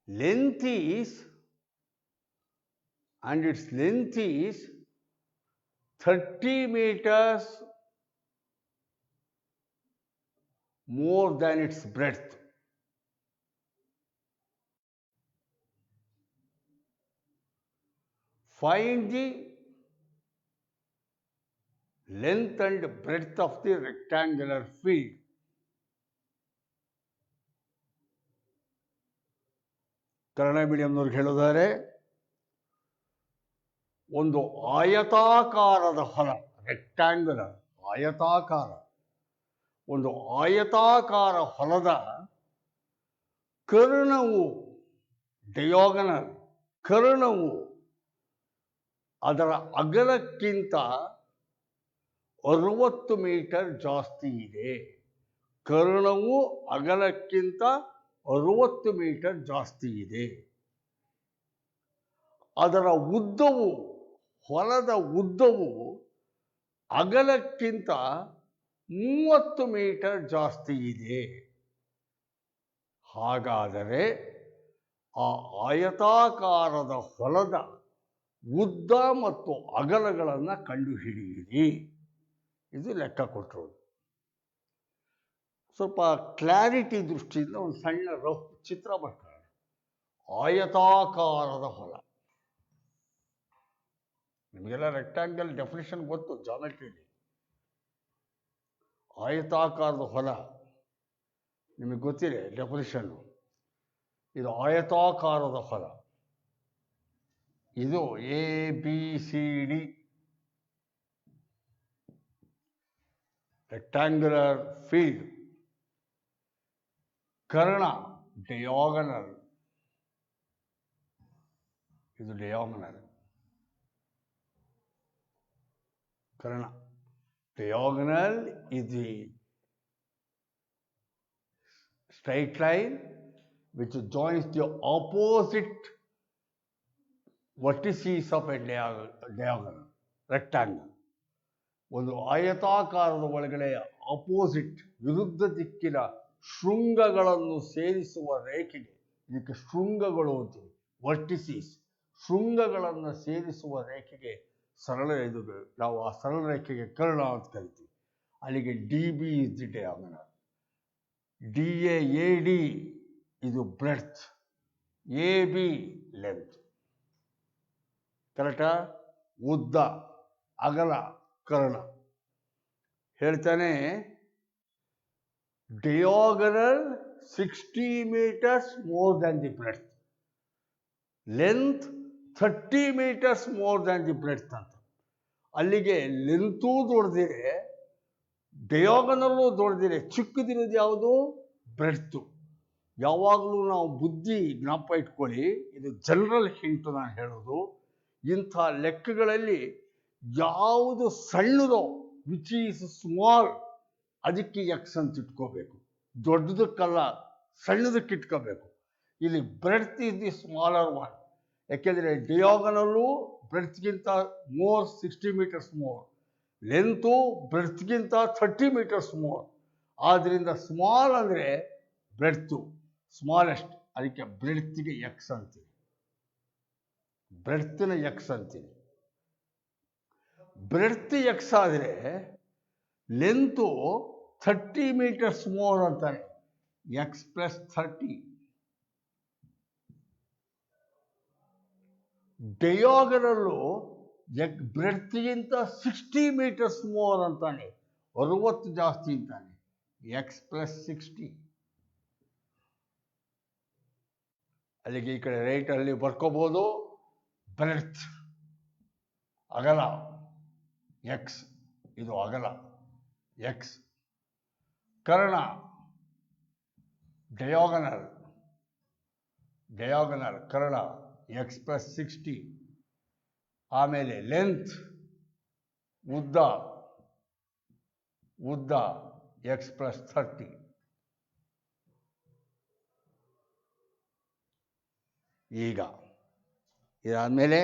length is 30 meters more than its breadth. Find the length and breadth of the rectangular field. Kannada ಮೀಡಿಯಂನವ್ರಿಗೆ ಹೇಳೋದಾದ್ರೆ, ಒಂದು ಆಯತಾಕಾರದ ಹೊಲ, ರೆಕ್ಟ್ಯಾಂಗ್ಯುಲರ್, ಆಯತಾಕಾರ, ಒಂದು ಆಯತಾಕಾರ ಹೊಲದ ಕರ್ಣವು, ಡಯಾಗನಲ್ ಕರ್ಣವು ಅದರ ಅಗಲಕ್ಕಿಂತ 60 ಮೀಟರ್ ಜಾಸ್ತಿ ಇದೆ. ಕರ್ಣವು ಅಗಲಕ್ಕಿಂತ 60 ಮೀಟರ್ ಜಾಸ್ತಿ ಇದೆ. ಅದರ ಉದ್ದವು, ಹೊಲದ ಉದ್ದವು ಅಗಲಕ್ಕಿಂತ 30 ಮೀಟರ್ ಜಾಸ್ತಿ ಇದೆ. ಹಾಗಾದರೆ ಆ ಆಯತಾಕಾರದ ಹೊಲದ ಉದ್ದ ಮತ್ತು ಅಗಲಗಳನ್ನು ಕಂಡುಹಿಡಿಯಿರಿ. ಇದು ಲೆಕ್ಕ ಕೊಟ್ಟರು. ಸ್ವಲ್ಪ ಕ್ಲಾರಿಟಿ ದೃಷ್ಟಿಯಿಂದ ಒಂದು ಸಣ್ಣ ರಫ್ ಚಿತ್ರ ಬರ್ತಾರೆ. ಆಯತಾಕಾರದ ಹೊಲ, ನಿಮಗೆಲ್ಲ ರೆಕ್ಟ್ಯಾಂಗಲ್ ಡೆಫಿನಿಷನ್ ಗೊತ್ತು ಜಾಮೆಟ್ರಿಲಿ. ಆಯತಾಕಾರದ ಹೊಲ ನಿಮಗೆ ಗೊತ್ತಿದೆ ಡೆಫಿನಿಷನ್ನು. ಇದು ಆಯತಾಕಾರದ ಹೊಲ. ಇದು ABCD. rectangular field. Karna, diagonal. This is diagonal. Karna. Diagonal is the straight line which joins the opposite vertices of a diagonal, rectangle. ಒಂದು ಆಯತಾಕಾರದ ಒಳಗಡೆ ಆಪೋಸಿಟ್ ವಿರುದ್ಧ ದಿಕ್ಕಿನ ಶೃಂಗಗಳನ್ನು ಸೇರಿಸುವ ರೇಖೆಗೆ, ಇದಕ್ಕೆ ಶೃಂಗಗಳು ಅಂತೀವಿ, ವರ್ಟಿಸಿಸ್, ಶೃಂಗಗಳನ್ನು ಸೇರಿಸುವ ರೇಖೆಗೆ ಇದು ನಾವು ಆ ಸರಳ ರೇಖೆಗೆ ಕರ್ಣ ಅಂತ ಕರಿತೀವಿ. ಅಲ್ಲಿಗೆ D B is the diagonal, D A D ಇದು ಬ್ರೆಡ್ತ್, ಎ ಬಿ ಲೆಂತ್. ಕರೆಕ್ಟಾ? ಉದ್ದ, ಅಗಲ, ಕರ್ಣ. ಹೇಳ್ತಾನೆ diagonal 60 meters more than the breadth, length 30 meters more than the breadth ಅಂತ. ಅಲ್ಲಿಗೆ ಲೆಂತೂ ದೊಡ್ಡದಿದೆ, ಡಯಾಗನಲ್ಲು ದೊಡ್ಡದಿದೆ, ಚಿಕ್ಕದಿರೋದು ಯಾವುದು? ಬ್ರೆಡ್ತು. ಯಾವಾಗಲೂ ನಾವು ಬುದ್ಧಿ ಜ್ಞಾಪ ಇಟ್ಕೊಳ್ಳಿ, ಇದು ಜನರಲ್ ಹಿಂಟು ನಾನು ಹೇಳೋದು. ಇಂಥ ಲೆಕ್ಕಗಳಲ್ಲಿ ಯಾವುದು ಸಣ್ಣದೋ, ವಿಚ್ ಈಸ್ ಸ್ಮಾಲ್, ಅದಕ್ಕೆ ಎಕ್ಸ್ ಅಂತ ಇಟ್ಕೋಬೇಕು, ದೊಡ್ಡದಕ್ಕಲ್ಲ ಸಣ್ಣದಕ್ಕೆ ಇಟ್ಕೋಬೇಕು. ಇಲ್ಲಿ breadth is the smaller one, ಯಾಕೆಂದರೆ ಡಯಾಗನಲ್ಲು ಬ್ರೆಡ್ತ್ಗಿಂತ ಮೋರ್ 60 meters ಮೋರ್, ಲೆಂತು ಬ್ರೆಡ್ತ್ಗಿಂತ 30 meters ಮೋರ್. ಆದ್ದರಿಂದ ಸ್ಮಾಲ್ ಅಂದರೆ ಬ್ರೆಡ್ತು, ಸ್ಮಾಲೆಸ್ಟ್, ಅದಕ್ಕೆ ಬ್ರೆಡ್ತ್ಗೆ ಎಕ್ಸ್ ಅಂತೀವಿ, ಬ್ರೆಡ್ತಿನ ಎಕ್ಸ್ ಅಂತೀವಿ. ಬ್ರೆಡ್ತ್ ಎಕ್ಸ್ ಆದರೆ ಲೆಂತು 30 meters ಮೋರ್ ಅಂತಾನೆ, ಎಕ್ಸ್ ಪ್ಲಸ್ 30. ಡಯಾಗನಲ್ಲು ಬ್ರೆಡ್ತ್ಗಿಂತ 60 meters ಮೋರ್ ಅಂತಾನೆ, 60 ಜಾಸ್ತಿ ಅಂತಾನೆ, ಎಕ್ಸ್ ಪ್ಲಸ್ 60. ಅಲ್ಲಿಗೆ ಈ ಕಡೆ ರೈಟಲ್ಲಿ ಬರ್ಕೋಬಹುದು, ಬ್ರೆಡ್ತ್ ಅಗಲ ಎಕ್ಸ್, ಇದು ಅಗಲ X. Karna diagonal, diagonal Karna X plus 60. ಆಮೇಲೆ ಲೆಂತ್ ಉದ್ದ, ಉದ್ದ ಎಕ್ಸ್ ಪ್ಲಸ್ 30. ಈಗ ಇದಾದ್ಮೇಲೆ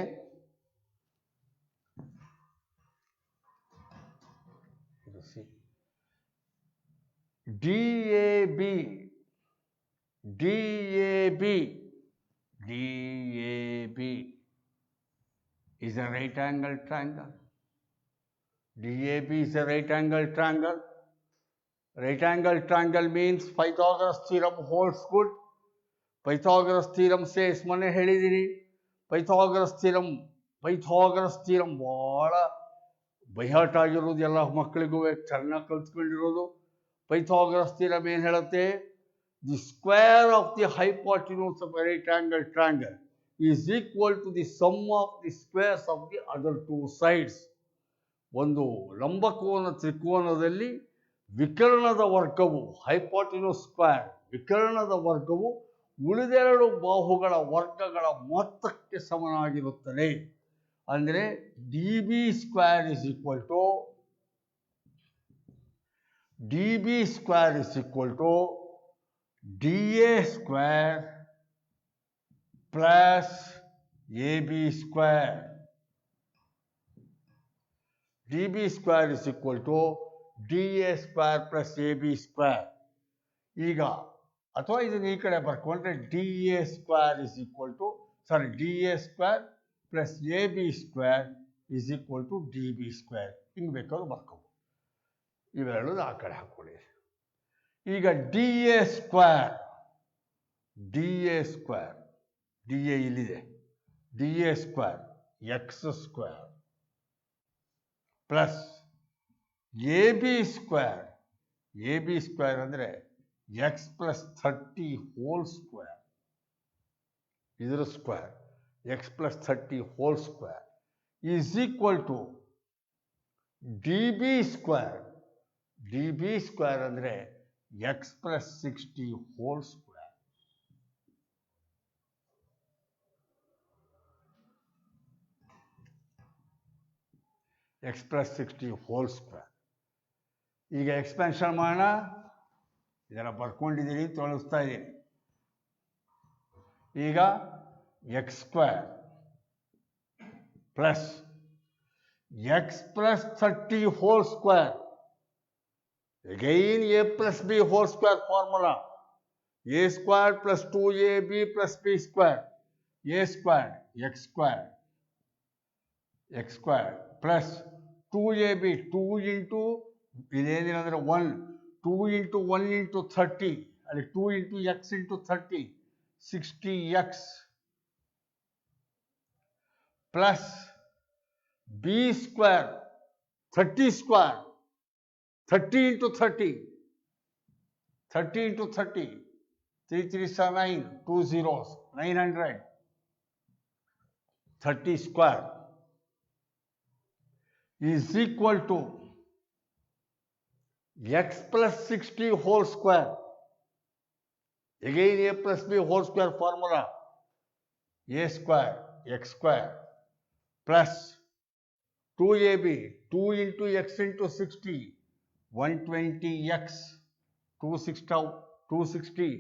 DAB, DAB, DAB is a right angle triangle. DAB is a right angle triangle. Right angle triangle means Pythagoras theorem holds good. Pythagoras theorem says, ಮೊನ್ನೆ ಹೇಳಿದ್ದೀನಿ, Pythagoras theorem ಭಾಳ ಬೈಹಾಟಾಗಿರೋದು, ಎಲ್ಲ ಮಕ್ಕಳಿಗೂ ಚೆನ್ನಾಗಿ ಕಲ್ತ್ಕೊಂಡಿರೋದು. Pythagoras theorem ಏನು ಹೇಳುತ್ತೆ? The square of the hypotenuse of a right angle triangle is equal to the sum of the squares of the other two sides. ಒಂದು ಲಂಬಕೋನ ತ್ರಿಕೋನದಲ್ಲಿ ವಿಕರ್ಣದ ವರ್ಗವು, ಹೈಪೋಟೆನ್ಯೂಸ್ ಸ್ಕ್ವೇರ್, ವಿಕರ್ಣದ ವರ್ಗವು ಉಳಿದೆರಡು ಬಾಹುಗಳ ವರ್ಗಗಳ ಮೊತ್ತಕ್ಕೆ ಸಮನಾಗಿರುತ್ತದೆ. ಅಂದರೆ DB square is equal to DB square is equal to DA square plus AB square. DB square is equal to DA square plus AB square. ಈಗ ಅಥವಾ ಇದನ್ನು ಈ ಕಡೆ ಬರ್ಕೊಂಡ್ರೆ DA square is equal to DA square plus AB square is equal to DB square. ಹಿಂಗೆ ಬೇಕಾದ್ರೂ ಬರ್ಕೋಬೋದು. ಇವೆರಡು ಆ ಕಡೆ ಹಾಕೊಳ್ಳಿ. ಈಗ DA square, DA square, DA ಇಲ್ಲಿದೆ, DA square x square plus AB square, AB square ಅಂದರೆ x plus 30 whole square, ಇದರ square x plus 30 whole square is equal to DB square, D B square ಅಂದರೆ x plus 60 whole square. X plus 60 whole square. ಈಗ ಎಕ್ಸ್ಪೆನ್ಷನ್ ಮಾಡೋಣ. ಇದೆಲ್ಲ ಬರ್ಕೊಂಡಿದ್ದೀನಿ, ತೋರಿಸ್ತಾ ಇದ್ದೀನಿ. ಈಗ x square plus x plus 30 whole square. Again A plus B whole square formula. A square plus 2ab plus B square. A square x square plus 2ab 2 into ಇದೇನಿಲ್ಲ 1 2 ಇಂಟು 1 ಇಂಟು 30 ಅಲ್ಲಿ 2 into x into 30 60x plus B square 30 square 30 into 30 into 30 3 3s are 9 2 zeros 900 30 square is equal to x plus 60 whole square. Again a plus b whole square formula. A square x square plus 2ab 2 into x into 60 120x 260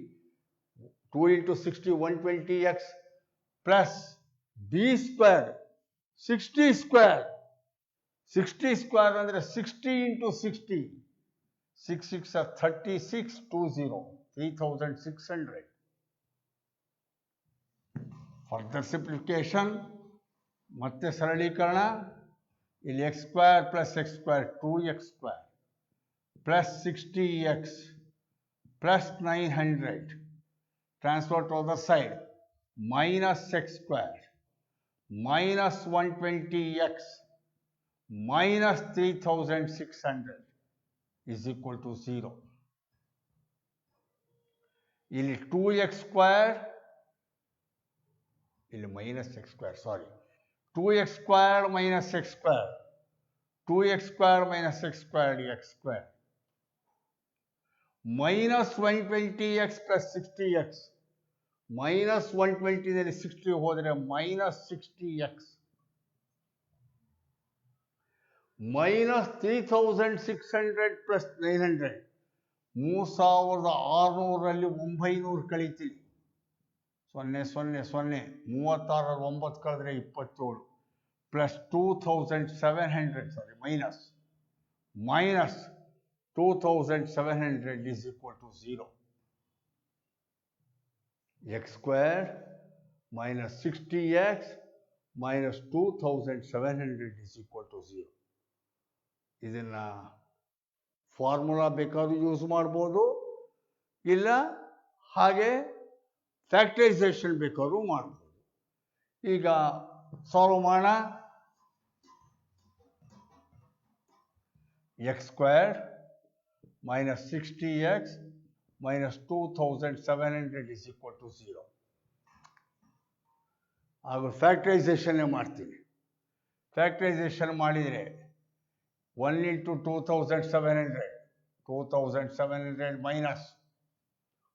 2 into 60 120x plus b square 60 square ಅಂದರೆ 60 into 60 6 6 are 36 20 3600. Further simplification ಮತ್ತೆ ಸರಳೀಕರಣ. ಇಲ್ಲಿ x square plus x square 2x square plus 60x plus 900 transfer to other side minus x square minus 120x minus 3600 is equal to 0. ಇಲ್ಲಿ 2x square ಇಲ್ಲಿ minus x square, sorry, 2x square minus x square 2x square minus x square x square minus 120x plus 60x minus 120 ನಲ್ಲಿ 60 ಹೋದರೆ minus 60x minus 3600 plus 900 3600ರಲ್ಲಿ 900 ಕಳೀತೀನಿ. 0 0 0 36 9 ಕಳೆದ್ರೆ 27 plus 2700 sorry minus 2700 is equal to 0. x square minus 60x minus 2700 is equal to 0. ಇದನ್ನ ಫಾರ್ಮುಲಾ ಬೇಕಾದ್ರೂ ಯೂಸ್ ಮಾಡ್ಬೋದು, ಇಲ್ಲ ಹಾಗೆ ಫ್ಯಾಕ್ಟರೈಸೇಷನ್ ಬೇಕಾದ್ರೂ ಮಾಡ್ಬೋದು. ಈಗ ಸಾಲ್ವ್ ಮಾಡೋಣ. X square minus 60x minus 2700 is equal to 0. ಹಾಗೂ ಫ್ಯಾಕ್ಟರೈಸೇಷನ್ನೇ ಮಾಡ್ತೀನಿ. ಫ್ಯಾಕ್ಟರೈಸೇಷನ್ ಮಾಡಿದರೆ 1 into 2700 ಮೈನಸ್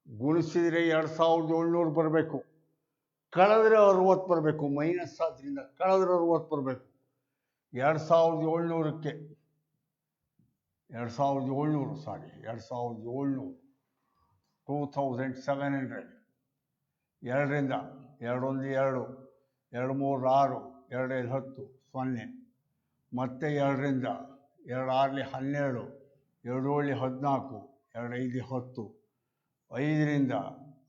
ಗುಣಿಸಿದರೆ 2700 ಬರಬೇಕು, ಕಳೆದ್ರೆ 60 ಬರಬೇಕು. ಮೈನಸ್ ಆದ್ದರಿಂದ ಕಳೆದ್ರೆ 60 ಬರಬೇಕು. 2700ಕ್ಕೆ 2700 ಎರಡರಿಂದ 2 1 2 2 3 6 2 5 10 0 ಮತ್ತೆ 2ರಿಂದ 2 6 12 2 7 14 2 5 10 5ರಿಂದ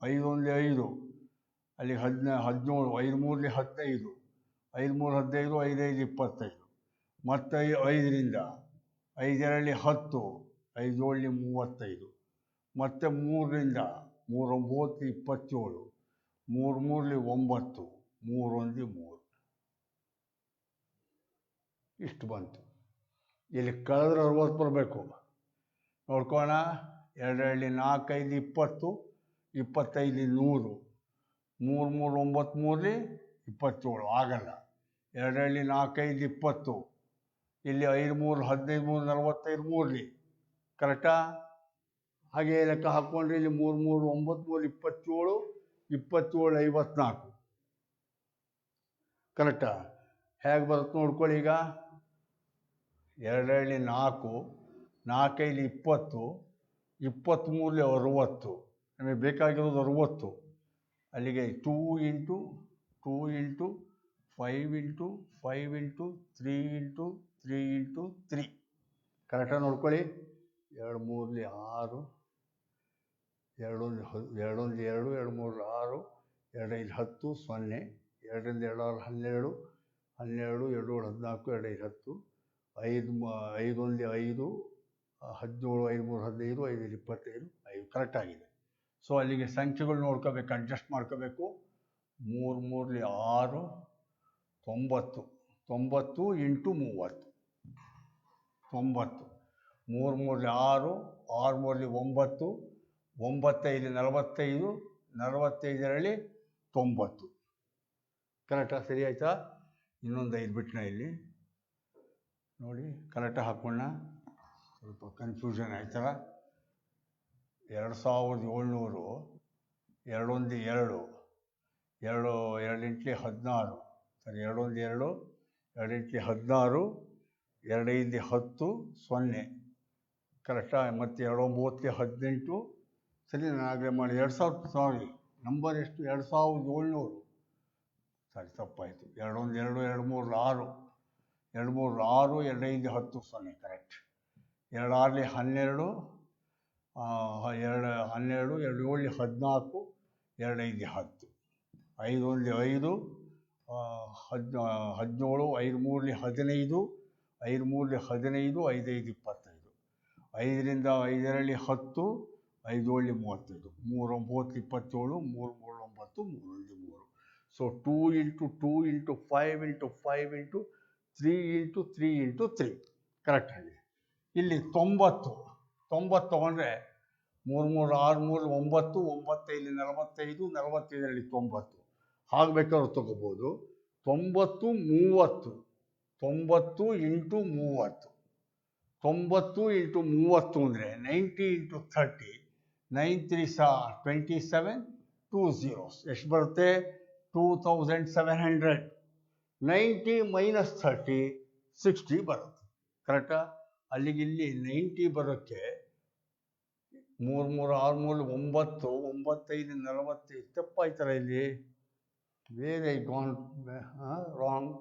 5 1 5 ಅಲ್ಲಿ 17 5 3 15 5 3 15 5 5 25 ಮತ್ತೆ 5ರಿಂದ 5 2 10 5 7 35 ಮತ್ತೆ 3ರಿಂದ 3 9 27 3 3 9 3 1 3 ಇಷ್ಟು ಬಂತು. ಇಲ್ಲಿ ಕಳೆದ್ರೆ 60 ಬರಬೇಕು. ನೋಡ್ಕೋಣ. 2 2 4 5 20 25 100 3 3 9 3 27 ಆಗಲ್ಲ. 2 2 4 5 20 ಇಲ್ಲಿ 5 3 15 3 45 3 ಕರೆಕ್ಟಾ? ಹಾಗೆ ಲೆಕ್ಕ ಹಾಕ್ಕೊಂಡ್ರೆ ಇಲ್ಲಿ 3 3 9 3 27 27 54 ಕರೆಕ್ಟಾ? ಹೇಗೆ ಬರುತ್ತೆ ನೋಡ್ಕೊಳ್ಳಿ. ಈಗ 2 4 4 20 23 60 ನಮಗೆ ಬೇಕಾಗಿರೋದು 60. ಅಲ್ಲಿಗೆ 2 into 2 into 5 into 5 into 3 into 3 into 3 ಕರೆಕ್ಟಾಗಿ ನೋಡ್ಕೊಳ್ಳಿ. 2 3 6 2 1 2 2 2 3 6 2 5 10 0 2 2 6 12 12 2 14 2 5 10 5 5 1 5 17 5 3 15 5 25 5 ಕರೆಕ್ಟಾಗಿದೆ. ಸೊ ಅಲ್ಲಿಗೆ ಸಂಖ್ಯೆಗಳು ನೋಡ್ಕೋಬೇಕು, ಅಡ್ಜಸ್ಟ್ ಮಾಡ್ಕೋಬೇಕು. 3 3 6 90 90 ಇಂಟು 30 90 3 3 6 6 3 9 9 45 45 90 ಕರೆಕ್ಟಾ? ಸರಿ ಆಯಿತಾ? ಇನ್ನೊಂದು 5 ಬಿಟ್ಟಣ ಇಲ್ಲಿ ನೋಡಿ, ಕರೆಕ್ಟಾಗಿ ಹಾಕೋಣ. ಸ್ವಲ್ಪ ಕನ್ಫ್ಯೂಷನ್ ಆಯ್ತಲ್ಲ. 2700 2 1 2 2 2 ಇಂಟ್ಲಿ 16 ಸರಿ 2 1 2 2 ಇಂಟ್ಲಿ 16 2 5 10 0 ಕರೆಕ್ಟಾ? ಮತ್ತು 2 9 18 ಸರಿ. ನಾನು ಆಗಲೇ ಮಾಡಿ 2000 ಸಾರಿ ನಂಬರ್ ಎಷ್ಟು 2700 ಸರಿ ತಪ್ಪಾಯಿತು. 2 1 2 2 3 6 2 3 6 2 5 10 0 ಕರೆಕ್ಟ್. 2 6 12 2 12 2 7 14 2 5 10 5 1 5 17 5 3 15 5 3 15 5 5 25 5 ರಿಂದ 5 2 10 5 7 35 3 9 27 3 3 9 3 1 3. So 2 into 2 into 5 into 5 into 3 into 3 into 3 correct ಆಗಿದೆ. ಇಲ್ಲಿ 90 ತೊಗೊಂಡ್ರೆ 3 3 6 3 9 9 45 45 90 ಹಾಗೆ ಬೇಕಾದ್ರೂ ತೊಗೋಬೋದು. 90 30 90 ಇಂಟು 30 90 ಇಂಟು 30 ಅಂದರೆ 90 ಇಂಟು 30 9 3 27 2 zeros ಎಷ್ಟು ಬರುತ್ತೆ? 2700. 90 ಮೈನಸ್ 30 60 ಬರುತ್ತೆ ಕರೆಕ್ಟಾ? ಅಲ್ಲಿಗೆ ಇಲ್ಲಿ 90 ಬರೋಕ್ಕೆ 3 3 6 3 9 9 45 ತಪ್ಪಾಯ್ತಲ್ಲ ಇಲ್ಲಿ. Where I gone wrong.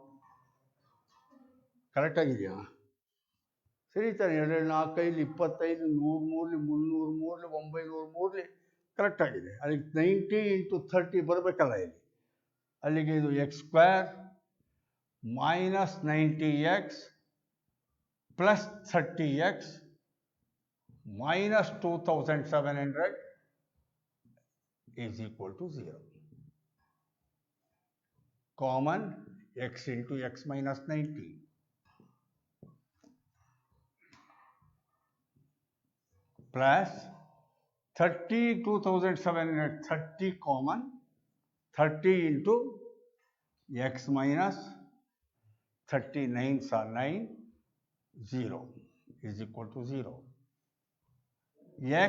ಕರೆಕ್ಟಾಗಿದೆಯಾ? ಸರಿ ತಾನೆ? 2 4 5 25 100 3 3 900 ಕರೆಕ್ಟಾಗಿದೆ. ಅಲ್ಲಿಗೆ 90 ಇಂಟು 30 ಬರಬೇಕಲ್ಲ ಇಲ್ಲಿ. ಅಲ್ಲಿಗೆ ಇದು x² minus 90x plus 30x minus 2700 is equal to 0. Common x into x minus 90 plus 30 2700 30 common 30 into x minus 39 9 0 is equal to 0.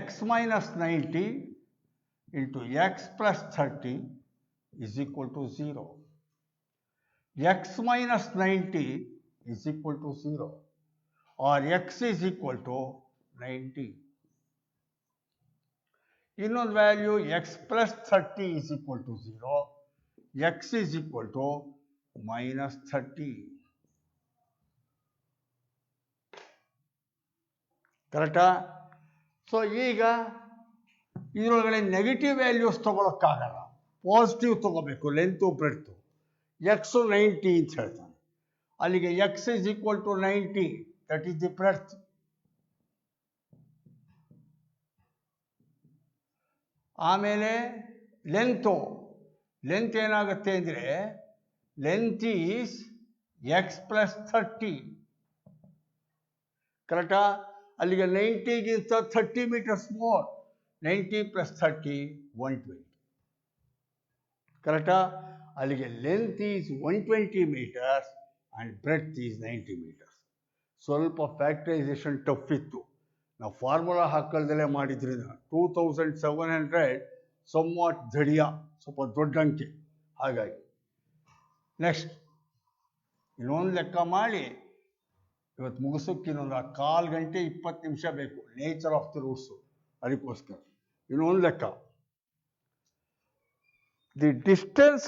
X minus 90 into x plus 30 is equal to 0. X minus 90 is equal to 0 or x is equal to 90. Innone value x plus 30 is equal to 0. X is equal to minus 30. ಕರೆಕ್ಟಾ? ಸೊ ಈಗ ಇದರೊಳಗಡೆ ನೆಗೆಟಿವ್ ವ್ಯಾಲ್ಯೂಸ್ ತೊಗೊಳಕ್ಕಾಗಲ್ಲ, ಪಾಸಿಟಿವ್ ತೊಗೋಬೇಕು. ಲೆಂತು ಬ್ರೆಡ್ತು ಎಕ್ಸು 90 ಅಂತ ಹೇಳ್ತಾನೆ. ಅಲ್ಲಿಗೆ x is equal to 90, that is the breadth. ಆಮೇಲೆ ಲೆಂತ್ ಏನಾಗುತ್ತೆ ಅಂದರೆ ಲೆಂತ್ ಈಸ್ ಎಕ್ಸ್ ಪ್ಲಸ್ 30 ಕರೆಕ್ಟಾ? ಅಲ್ಲಿಗೆ 90ಗಿಂತ 30 ಮೀಟರ್ಸ್ ಮೋರ್. 90 ಪ್ಲಸ್ 30 120 ಕರೆಕ್ಟಾ? ಅಲ್ಲಿಗೆ length is 120 metres and breadth is 90 metres. ಸ್ವಲ್ಪ ಫ್ಯಾಕ್ಟರೈಸೇಷನ್ ಟಫ್ ಇತ್ತು. ನಾವು ಫಾರ್ಮುಲಾ ಹಾಕಲ್ದಲ್ಲೇ ಮಾಡಿದ್ರಿಂದ 2700 ಸಮ್ವಾಟ್ ಝಡಿಯ, ಸ್ವಲ್ಪ ದೊಡ್ಡ ಅಂಕೆ. ಹಾಗಾಗಿ ನೆಕ್ಸ್ಟ್ ಇನ್ನೊಂದು ಲೆಕ್ಕ ಮಾಡಿ ಇವತ್ತು ಮುಗಿಸೋಕ್ಕೆ ಇನ್ನೊಂದು 1/4 ಗಂಟೆ 20 ನಿಮಿಷ ಬೇಕು. ನೇಚರ್ ಆಫ್ ದಿ ರೂಟ್ಸು, ಅದಕ್ಕೋಸ್ಕರ ಇನ್ನೊಂದು ಲೆಕ್ಕ. The distance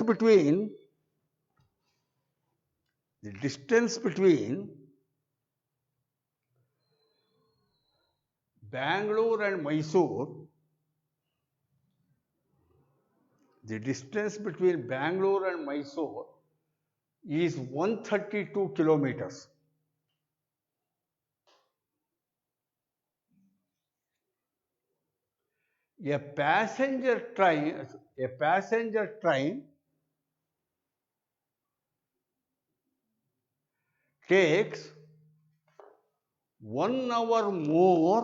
between Bangalore and Mysore, the distance between Bangalore and Mysore is 132 kilometers. A passenger train takes 1 hour more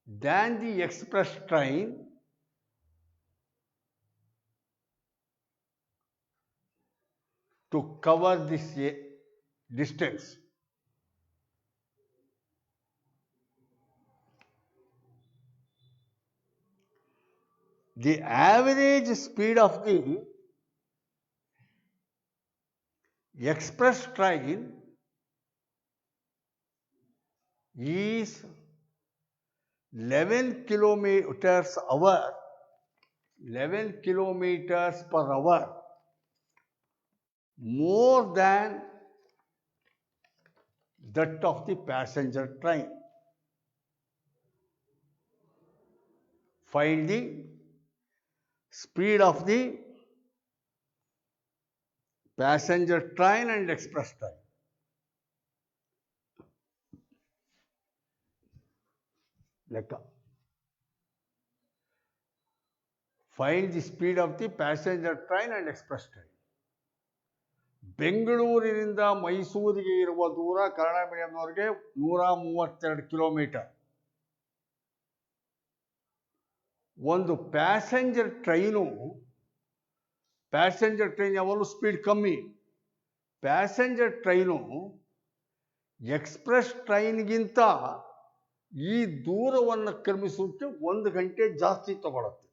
than the express train to cover this distance. The average speed of the express train is 11 kilometers per hour more than that of the passenger train. Find the speed of the passenger train and express train. ಲೆಕ್ಕ. Find the speed of the passenger train and express train. ಬೆಂಗಳೂರಿನಿಂದ ಮೈಸೂರಿಗೆ ಇರುವ ದೂರ ಕನ್ನಡ ಮೀಡಿಯಂನವರಿಗೆ 132 ಕಿಲೋಮೀಟರ್. ಒಂದು ಪ್ಯಾಸೆಂಜರ್ ಟ್ರೈನ್ ಯಾವಾಗಲೂ ಸ್ಪೀಡ್ ಕಮ್ಮಿ. ಪ್ಯಾಸೆಂಜರ್ ಟ್ರೈನು ಎಕ್ಸ್ಪ್ರೆಸ್ ಟ್ರೈನ್ಗಿಂತ ಈ ದೂರವನ್ನು ಕ್ರಮಿಸೋಕ್ಕೆ 1 ಗಂಟೆ ಜಾಸ್ತಿ ತಗೊಳುತ್ತೆ.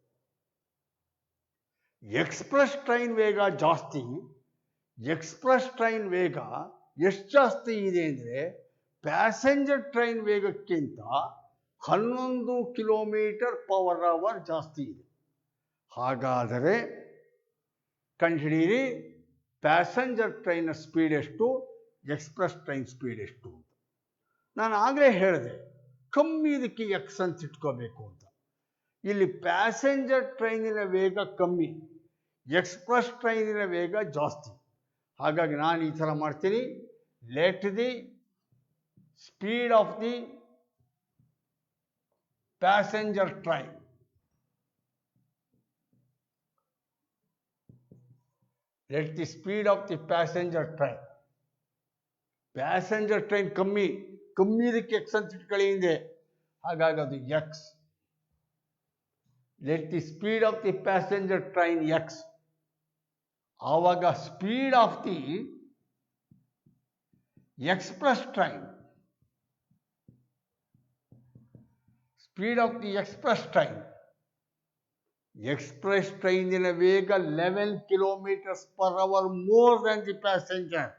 ಎಕ್ಸ್ಪ್ರೆಸ್ ಟ್ರೈನ್ ವೇಗ ಜಾಸ್ತಿ. ಎಕ್ಸ್ಪ್ರೆಸ್ ಟ್ರೈನ್ ವೇಗ ಎಷ್ಟು ಜಾಸ್ತಿ ಇದೆ ಅಂದರೆ ಪ್ಯಾಸೆಂಜರ್ ಟ್ರೈನ್ ವೇಗಕ್ಕಿಂತ 11 km/h ಜಾಸ್ತಿ ಇದೆ. ಹಾಗಾದರೆ ಕಂಡುಹಿಡಿಯಿರಿ ಪ್ಯಾಸೆಂಜರ್ ಟ್ರೈನ್ ಸ್ಪೀಡ್ ಎಷ್ಟು, ಎಕ್ಸ್ಪ್ರೆಸ್ ಟ್ರೈನ್ ಸ್ಪೀಡ್ ಎಷ್ಟು ಅಂತ. ನಾನು ಆಗಲೇ ಹೇಳಿದೆ ಕಮ್ಮಿ ಇದಕ್ಕೆ ಎಕ್ಸ್ ಅಂತ ಇಟ್ಕೋಬೇಕು ಅಂತ. ಇಲ್ಲಿ ಪ್ಯಾಸೆಂಜರ್ ಟ್ರೈನಿನ ವೇಗ ಕಮ್ಮಿ, ಎಕ್ಸ್ಪ್ರೆಸ್ ಟ್ರೈನಿನ ವೇಗ ಜಾಸ್ತಿ. ಹಾಗಾಗಿ ನಾನು ಈ ಥರ ಮಾಡ್ತೀನಿ. Let the speed of the passenger train let the speed of the passenger train ಕಮ್ಮಿ ಇದಕ್ಕೆ ಎಕ್ಸ್ ಅಂತ ಇಟ್ಕೊಳ್ಳಿ ಹಿಂದೆ. ಹಾಗಾಗಿ ಅದು x. Let the speed of the passenger train x. ಆವಾಗ speed of the express train express ಟ್ರೈನಿನ ವೇಗ 11 km/h more than the passenger.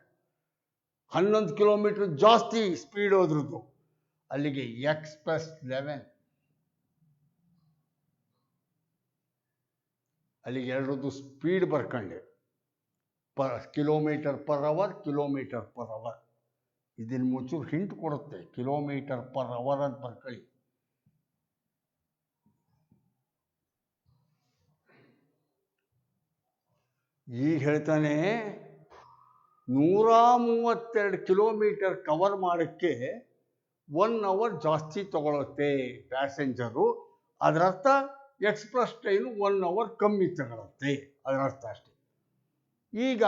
11 kilometre ಜಾಸ್ತಿ ಸ್ಪೀಡ್ ಹೋದ್ರದ್ದು. ಅಲ್ಲಿಗೆ ಎಕ್ಸ್ ಪ್ಲಸ್ 11. ಅಲ್ಲಿಗೆ ಎರಡರದ್ದು ಸ್ಪೀಡ್ ಬರ್ಕೊಂಡೆ. km/h. ಇದನ್ನು ಮುಚ್ಚೂರು ಹಿಂಟ್ ಕೊಡುತ್ತೆ. km/h ಅಂತ ಬರ್ಕೊಳ್ಳಿ. ಈಗ ಹೇಳ್ತಾನೆ 132 ಕಿಲೋಮೀಟರ್ ಕವರ್ ಮಾಡೋಕ್ಕೆ 1 hour ಜಾಸ್ತಿ ತಗೊಳುತ್ತೆ ಪ್ಯಾಸೆಂಜರು. ಅದರರ್ಥ ಎಕ್ಸ್ಪ್ರೆಸ್ ಟ್ರೈನು 1 hour ಕಮ್ಮಿ ತಗೊಳುತ್ತೆ, ಅದರರ್ಥ ಅಷ್ಟೆ. ಈಗ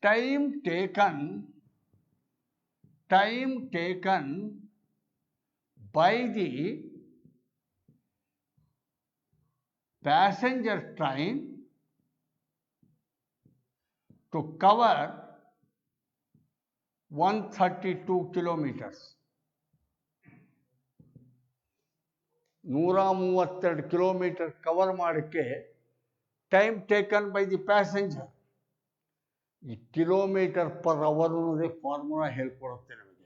time taken by the passenger train to cover 132 kilometers. 132 kilometre cover ಮಾಡೋಕ್ಕೆ time taken by the passenger. ಈ ಕಿಲೋಮೀಟರ್ ಪರ್ ಅವರ್ ಅನ್ನೋದೇ ಫಾರ್ಮುಲಾ ಹೇಳ್ಕೊಡುತ್ತೆ ನಮಗೆ.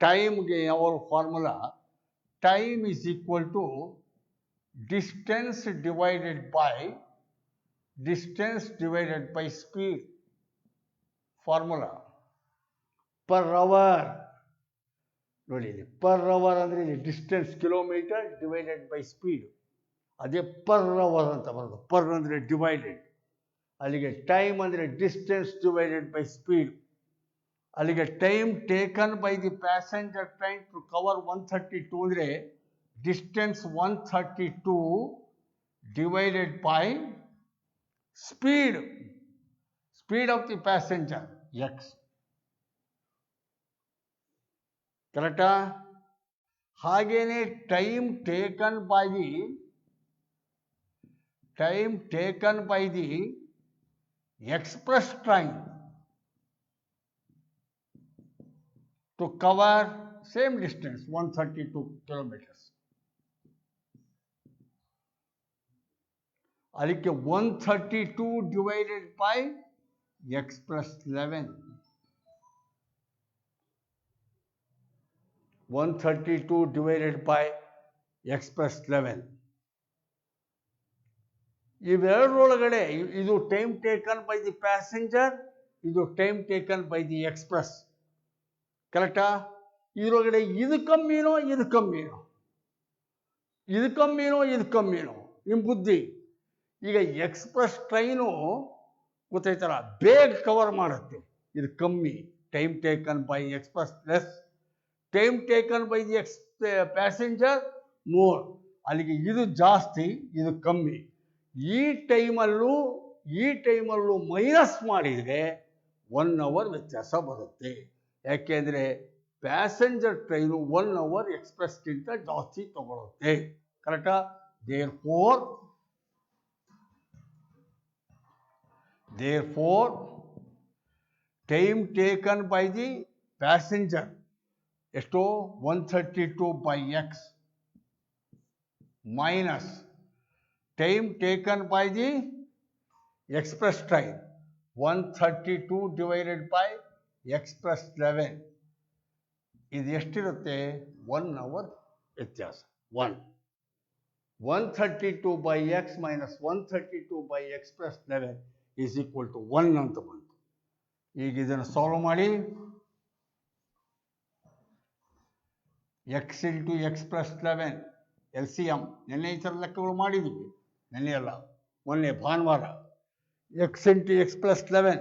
ಟೈಮ್ಗೆ ಯಾವ formula? Time is equal to distance divided by speed. Formula per hour. ನೋಡಿ ಇಲ್ಲಿ ಪರ್ ಅವರ್ ಅಂದರೆ ಇಲ್ಲಿ distance kilometre divided by speed, ಅದೇ ಪರ್ ಅವರ್ ಅಂತ ಬರೋದು. ಪರ್ ಅಂದರೆ ಡಿವೈಡೆಡ್, ಅಲ್ಲಿಗೆ ಟೈಮ್ ಅಂದರೆ ಡಿಸ್ಟೆನ್ಸ್ ಡಿವೈಡೆಡ್ ಬೈ ಸ್ಪೀಡ್. ಅಲ್ಲಿಗೆ time taken by the passenger train to cover 132 ಅಂದರೆ distance 132 divided by speed of the passenger x. ಕರೆಕ್ಟಾ? ಹಾಗೇನೆ time taken by the express train to cover same distance 132 kilometers. ಅದಕ್ಕೆ 132 divided by x plus 11. 132 divided by x plus 11. ಇವೆರಡರೊಳಗಡೆ ಇದು time taken by the passenger, ಇದು time taken by the express. ಕರೆಕ್ಟಾ? ಇದರೊಳಗಡೆ ಇದು ಕಮ್ಮಿನೋ ಇದು ಕಮ್ಮಿನೋ, ಇದು ಕಮ್ಮಿನೋ ಇದು ಕಮ್ಮಿನೋ ನಿಮ್ಮ ಬುದ್ಧಿ. ಈಗ ಎಕ್ಸ್ಪ್ರೆಸ್ ಟ್ರೈನು ಗೊತ್ತಾಯ್ತಲ್ಲ, ಬೇಗ ಕವರ್ ಮಾಡುತ್ತೆ. ಇದು ಕಮ್ಮಿ, time taken by express less, time taken by the passenger more. ಅಲ್ಲಿಗೆ ಇದು ಜಾಸ್ತಿ, ಇದು ಕಮ್ಮಿ. ಈ ಟೈಮಲ್ಲೂ ಮೈನಸ್ ಮಾಡಿದರೆ 1 hour ವ್ಯತ್ಯಾಸ ಬರುತ್ತೆ. ಯಾಕೆಂದರೆ ಪ್ಯಾಸೆಂಜರ್ ಟ್ರೈನು 1 hour ಎಕ್ಸ್ಪ್ರೆಸ್ಗಿಂತ ಜಾಸ್ತಿ ತಗೊಳುತ್ತೆ. ಕರೆಕ್ಟಾ? therefore time taken by the passenger ಎಷ್ಟು? 132 by x minus time taken by the express train 132 divided by x plus 11. ಇದು ಎಷ್ಟಿರುತ್ತೆ? 1 hour ವ್ಯತ್ಯಾಸ. 132 by x minus 132 by x plus 11 is equal to 1 ಅಂತ ಬಂತು. ಈಗ ಇದನ್ನು ಸಾಲ್ವ್ ಮಾಡಿ. x into x plus 11 LCM. ನೆನ್ನೆ ಈ ಥರ ಲೆಕ್ಕಗಳು ಮಾಡಿದ್ದೀವಿ. ನೆನ್ನೆ ಅಲ್ಲ, ಮೊನ್ನೆ ಭಾನುವಾರ. x into x plus 11,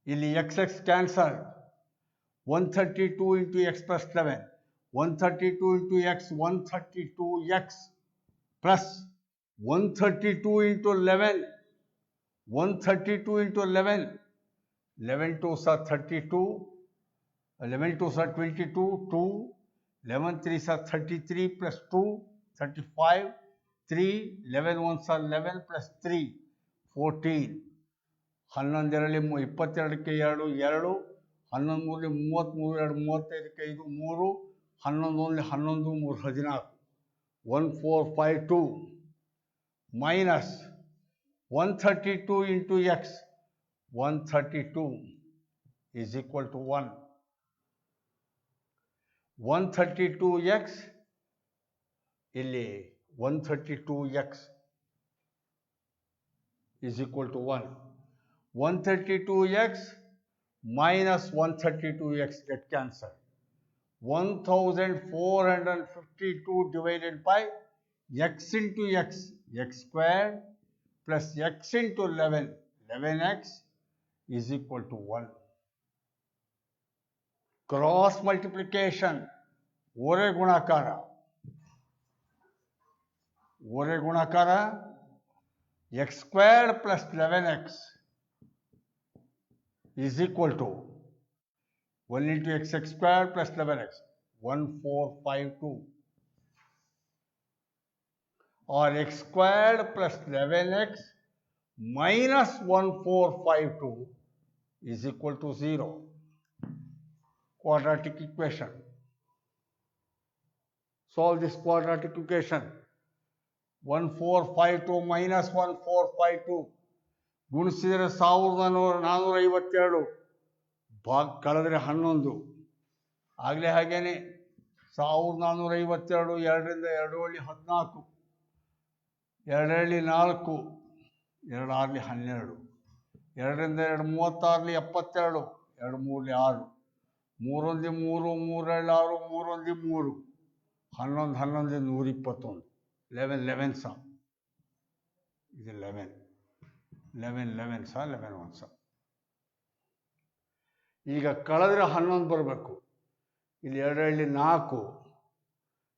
ಇಲ್ಲಿ x cancel. 132 into x plus 11, 132 into x, 132x plus 132 into 11, 132 into 11, 11 2s are 32, 11 2s are 22, 2, 11 3s are 33 plus 2, 35, 3, 11 1s are 11 plus 3, 14. 11 22ಕ್ಕೆ 2, 2, 11 33, 2 35ಕ್ಕೆ 5, 3, 11 11 3 14, 1452 minus 132 into x, 132 is equal to 1. 132x ಇಲ್ಲಿ 132x is equal to 1. 132x minus 132x get cancelled. 1452 divided by x into x, x squared plus x into 11, 11x is equal to 1. Cross multiplication, ಓರೆ ಗುಣಾಕಾರ, x squared plus 11x is equal to 1 into x squared plus 11x, 1452. Or x squared plus 11x minus 1452 is equal to 0. Quadratic equation. Solve this quadratic equation. 1452 minus 1452 ಗುಣಿಸಿದರೆ 1452 ಕಳೆದ್ರೆ 11 ಆಗಲೇ ಹಾಗೇನೆ 1452 2ರಿಂದ 2 ಒಳ್ಳಿ 14 2 ಎಳ್ಳಿ 4 2 ಆರ್ಲಿ 12 2ರಿಂದ 2 36 72 2 ಮೂರ್ಲಿ 6 3 1 3 3 2 6 3 1 3 11 11 121 11 11 ಸಾ ಇದು 11 11 11 ಸಾ 11 1 ಸಾ ಈಗ ಕಳೆದ್ರೆ 11 ಬರಬೇಕು ಇಲ್ಲಿ 2 ಎಳ್ಳಿ 4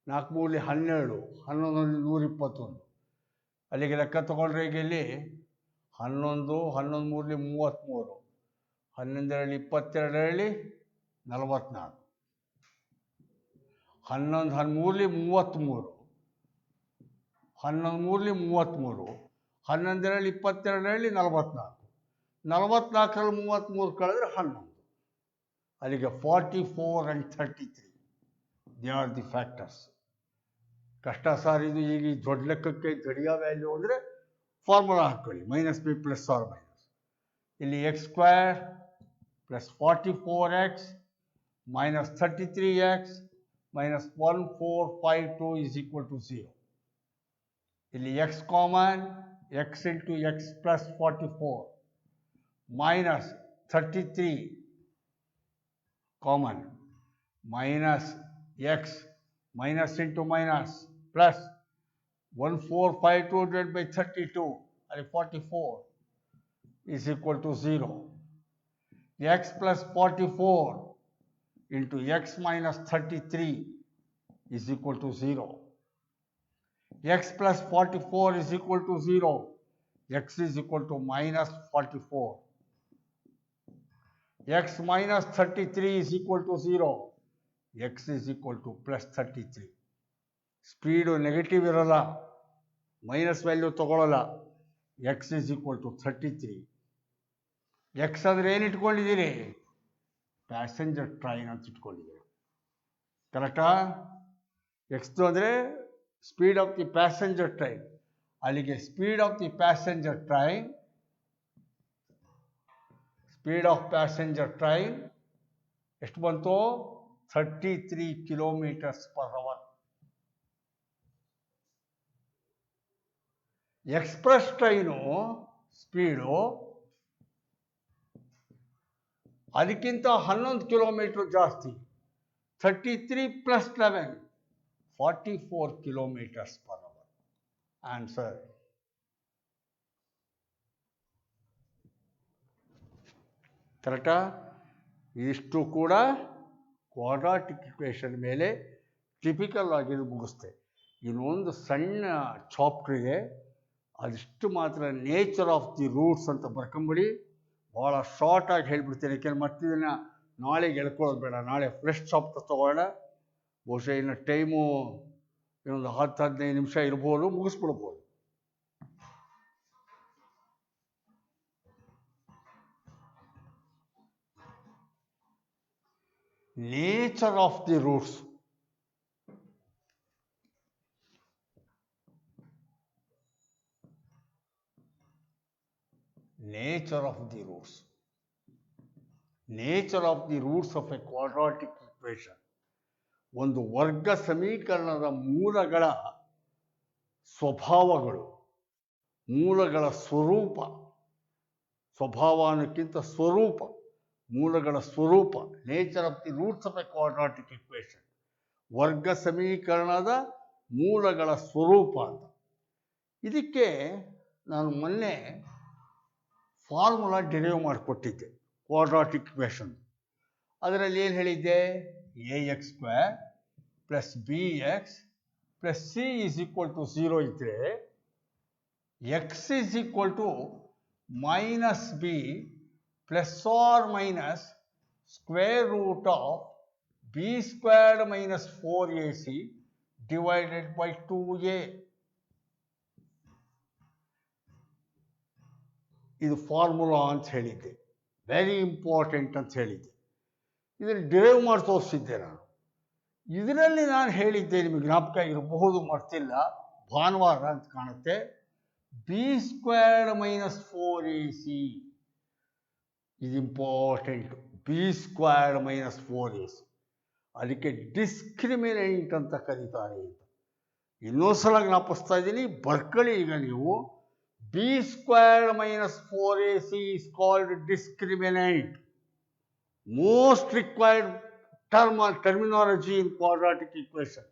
4 ಮೂರ್ಲಿ 12 11 121 ಅಲ್ಲಿಗೆ ಲೆಕ್ಕ ತಗೊಂಡ್ರೆ ಈಗ ಇಲ್ಲಿ 11 11 ಮೂರ್ಲಿ 33 11 ಎಳ್ಳಿ 22 ಎಳ್ಳಿ 44 11 13 33 11 ಮೂರ್ಲಿ 33 11 ಎಳ್ಳಿ 22 ಎಳ್ಳಿ 44 44ರಲ್ಲಿ 33 ಕಳೆದ್ರೆ 11 ಅಲ್ಲಿಗೆ 44 and 33 they are the factors. ಕಷ್ಟ ಸರ್ ಇದು. ಈಗ ಈ ದೊಡ್ಡ ಲೆಕ್ಕಕ್ಕೆ ಗಡಿಯ ವ್ಯಾಲ್ಯೂ ಅಂದರೆ ಫಾರ್ಮುಲಾ ಹಾಕ್ಕೊಳ್ಳಿ -b ಪ್ಲಸ್ ಆರ್ ಮೈನಸ್. ಇಲ್ಲಿ x² plus 44x minus 33x minus 1452 is equal to 0. ಇಲ್ಲಿ x common, x into x plus 44 minus 33 common minus x minus into minus plus 1452 divided by 32 ಅಲ್ಲಿ 44 is equal to 0. x plus 44 into x minus 33 is equal to 0. x plus 44 is equal to 0. x is equal to minus 44. x minus 33 is equal to 0. x is equal to plus 33. Speed negative ಇರಲ್ಲ, ಮೈನಸ್ ವ್ಯಾಲ್ಯೂ ತಗೊಳ್ಳಲ್ಲ. x is equal to 33. x ಅಂದರೆ ಏನು ಇಟ್ಕೊಂಡಿದ್ದೀರಿ? ಪ್ಯಾಸೆಂಜರ್ ಟ್ರೈನ್ ಅಂತ ಇಟ್ಕೊಂಡಿದ್ದೀರಿ. ಕರೆಕ್ಟಾ? ಎಕ್ಸ್ದು ಅಂದರೆ speed of the passenger train. ಅಲ್ಲಿಗೆ speed of the passenger train ಎಷ್ಟು ಬಂತು? 33 kilometres per hour. Express train speed ಅದಕ್ಕಿಂತ 11 ಕಿಲೋಮೀಟರ್ ಜಾಸ್ತಿ. 33 plus 11 44 kilometres per hour. Answer ಕರೆಕ್ಟಾ? ಇಷ್ಟು ಕೂಡ ಕ್ವಾಡ್ರಾಟಿಕ್ ಇಕ್ವೇಷನ್ ಮೇಲೆ ಟಿಪಿಕಲ್ ಆಗಿದ್ದು ಮುಗಿಸ್ತೆ. ಇನ್ನೊಂದು ಸಣ್ಣ ಚಾಪ್ಟರ್ ಇದೆ, ಅದಿಷ್ಟು ಮಾತ್ರ ನೇಚರ್ ಆಫ್ ದಿ ರೂಟ್ಸ್ ಅಂತ ಬರ್ಕೊಂಬಿಡಿ. ಭಾಳ ಶಾರ್ಟಾಗಿ ಹೇಳ್ಬಿಡ್ತೇನೆ, ಯಾಕೆಂದ್ರೆ ಮತ್ತೆ ಇದನ್ನು ನಾಳೆಗೆ ಎಳ್ಕೊಳ್ಳೋದು ಬೇಡ. ನಾಳೆ ಫ್ರೆಶ್ ಚಾಪ್ಟರ್ ತೊಗೊಳ್ಳೋಣ. ಬಹುಶಃ ಇನ್ನು ಟೈಮು ಇನ್ನೊಂದು 10-15 ನಿಮಿಷ ಇರ್ಬೋದು, ಮುಗಿಸ್ಬಿಡ್ಬೋದು. Nature of the roots. Nature of the roots. Nature of the roots of a quadratic equation. ಒಂದು ವರ್ಗ ಸಮೀಕರಣದ ಮೂಲಗಳ ಸ್ವಭಾವಗಳು, ಮೂಲಗಳ ಸ್ವರೂಪ. ಸ್ವಭಾವ ಅನ್ನೋಕ್ಕಿಂತ ಸ್ವರೂಪ, ಮೂಲಗಳ ಸ್ವರೂಪ. Nature of the roots of a quadratic equation. ವರ್ಗ ಸಮೀಕರಣದ ಮೂಲಗಳ ಸ್ವರೂಪ ಅಂತ. ಇದಕ್ಕೆ ನಾನು ಮೊನ್ನೆ ಫಾರ್ಮುಲಾ ಡಿರೈವ್ ಮಾಡಿಕೊಟ್ಟಿದ್ದೆ ಕ್ವಾಡ್ರಾಟಿಕ್ ಇಕ್ವೇಷನ್. ಅದರಲ್ಲಿ ಏನು ಹೇಳಿದ್ದೆ? ax² plus bx plus c is equal to 0 ಇದ್ದರೆ x is equal to minus B plus or minus square root of b² minus 4ac divided by 2a. ಇದು ಫಾರ್ಮುಲಾ ಅಂತ ಹೇಳಿದ್ದೆ. ವೆರಿ ಇಂಪಾರ್ಟೆಂಟ್ ಅಂತ ಹೇಳಿದ್ದೆ. ಇದನ್ನು ಡಿರೈವ್ ಮಾಡಿ ತೋರಿಸಿದ್ದೆ ನಾನು. ಇದರಲ್ಲಿ ನಾನು ಹೇಳಿದ್ದೆ, ನಿಮಗೆ ಜ್ಞಾಪಕ ಇರಬಹುದು, ಮರ್ತಿಲ್ಲ, ಭಾನುವಾರ ಅಂತ ಕಾಣುತ್ತೆ, b² - 4ac ಇದು ಇಂಪಾರ್ಟೆಂಟ್. b² - 4ac ಅದಕ್ಕೆ ಡಿಸ್ಕ್ರಿಮಿನೆಂಟ್ ಅಂತ ಕರೀತಾರೆ ಅಂತ. ಇನ್ನೊಂದ್ಸಲ ಜ್ಞಾಪಿಸ್ತಾ ಇದ್ದೀನಿ, ಬರ್ಕೊಳ್ಳಿ ಈಗ ನೀವು. b² - 4ac is called discriminant. Most required terminology in quadratic equation.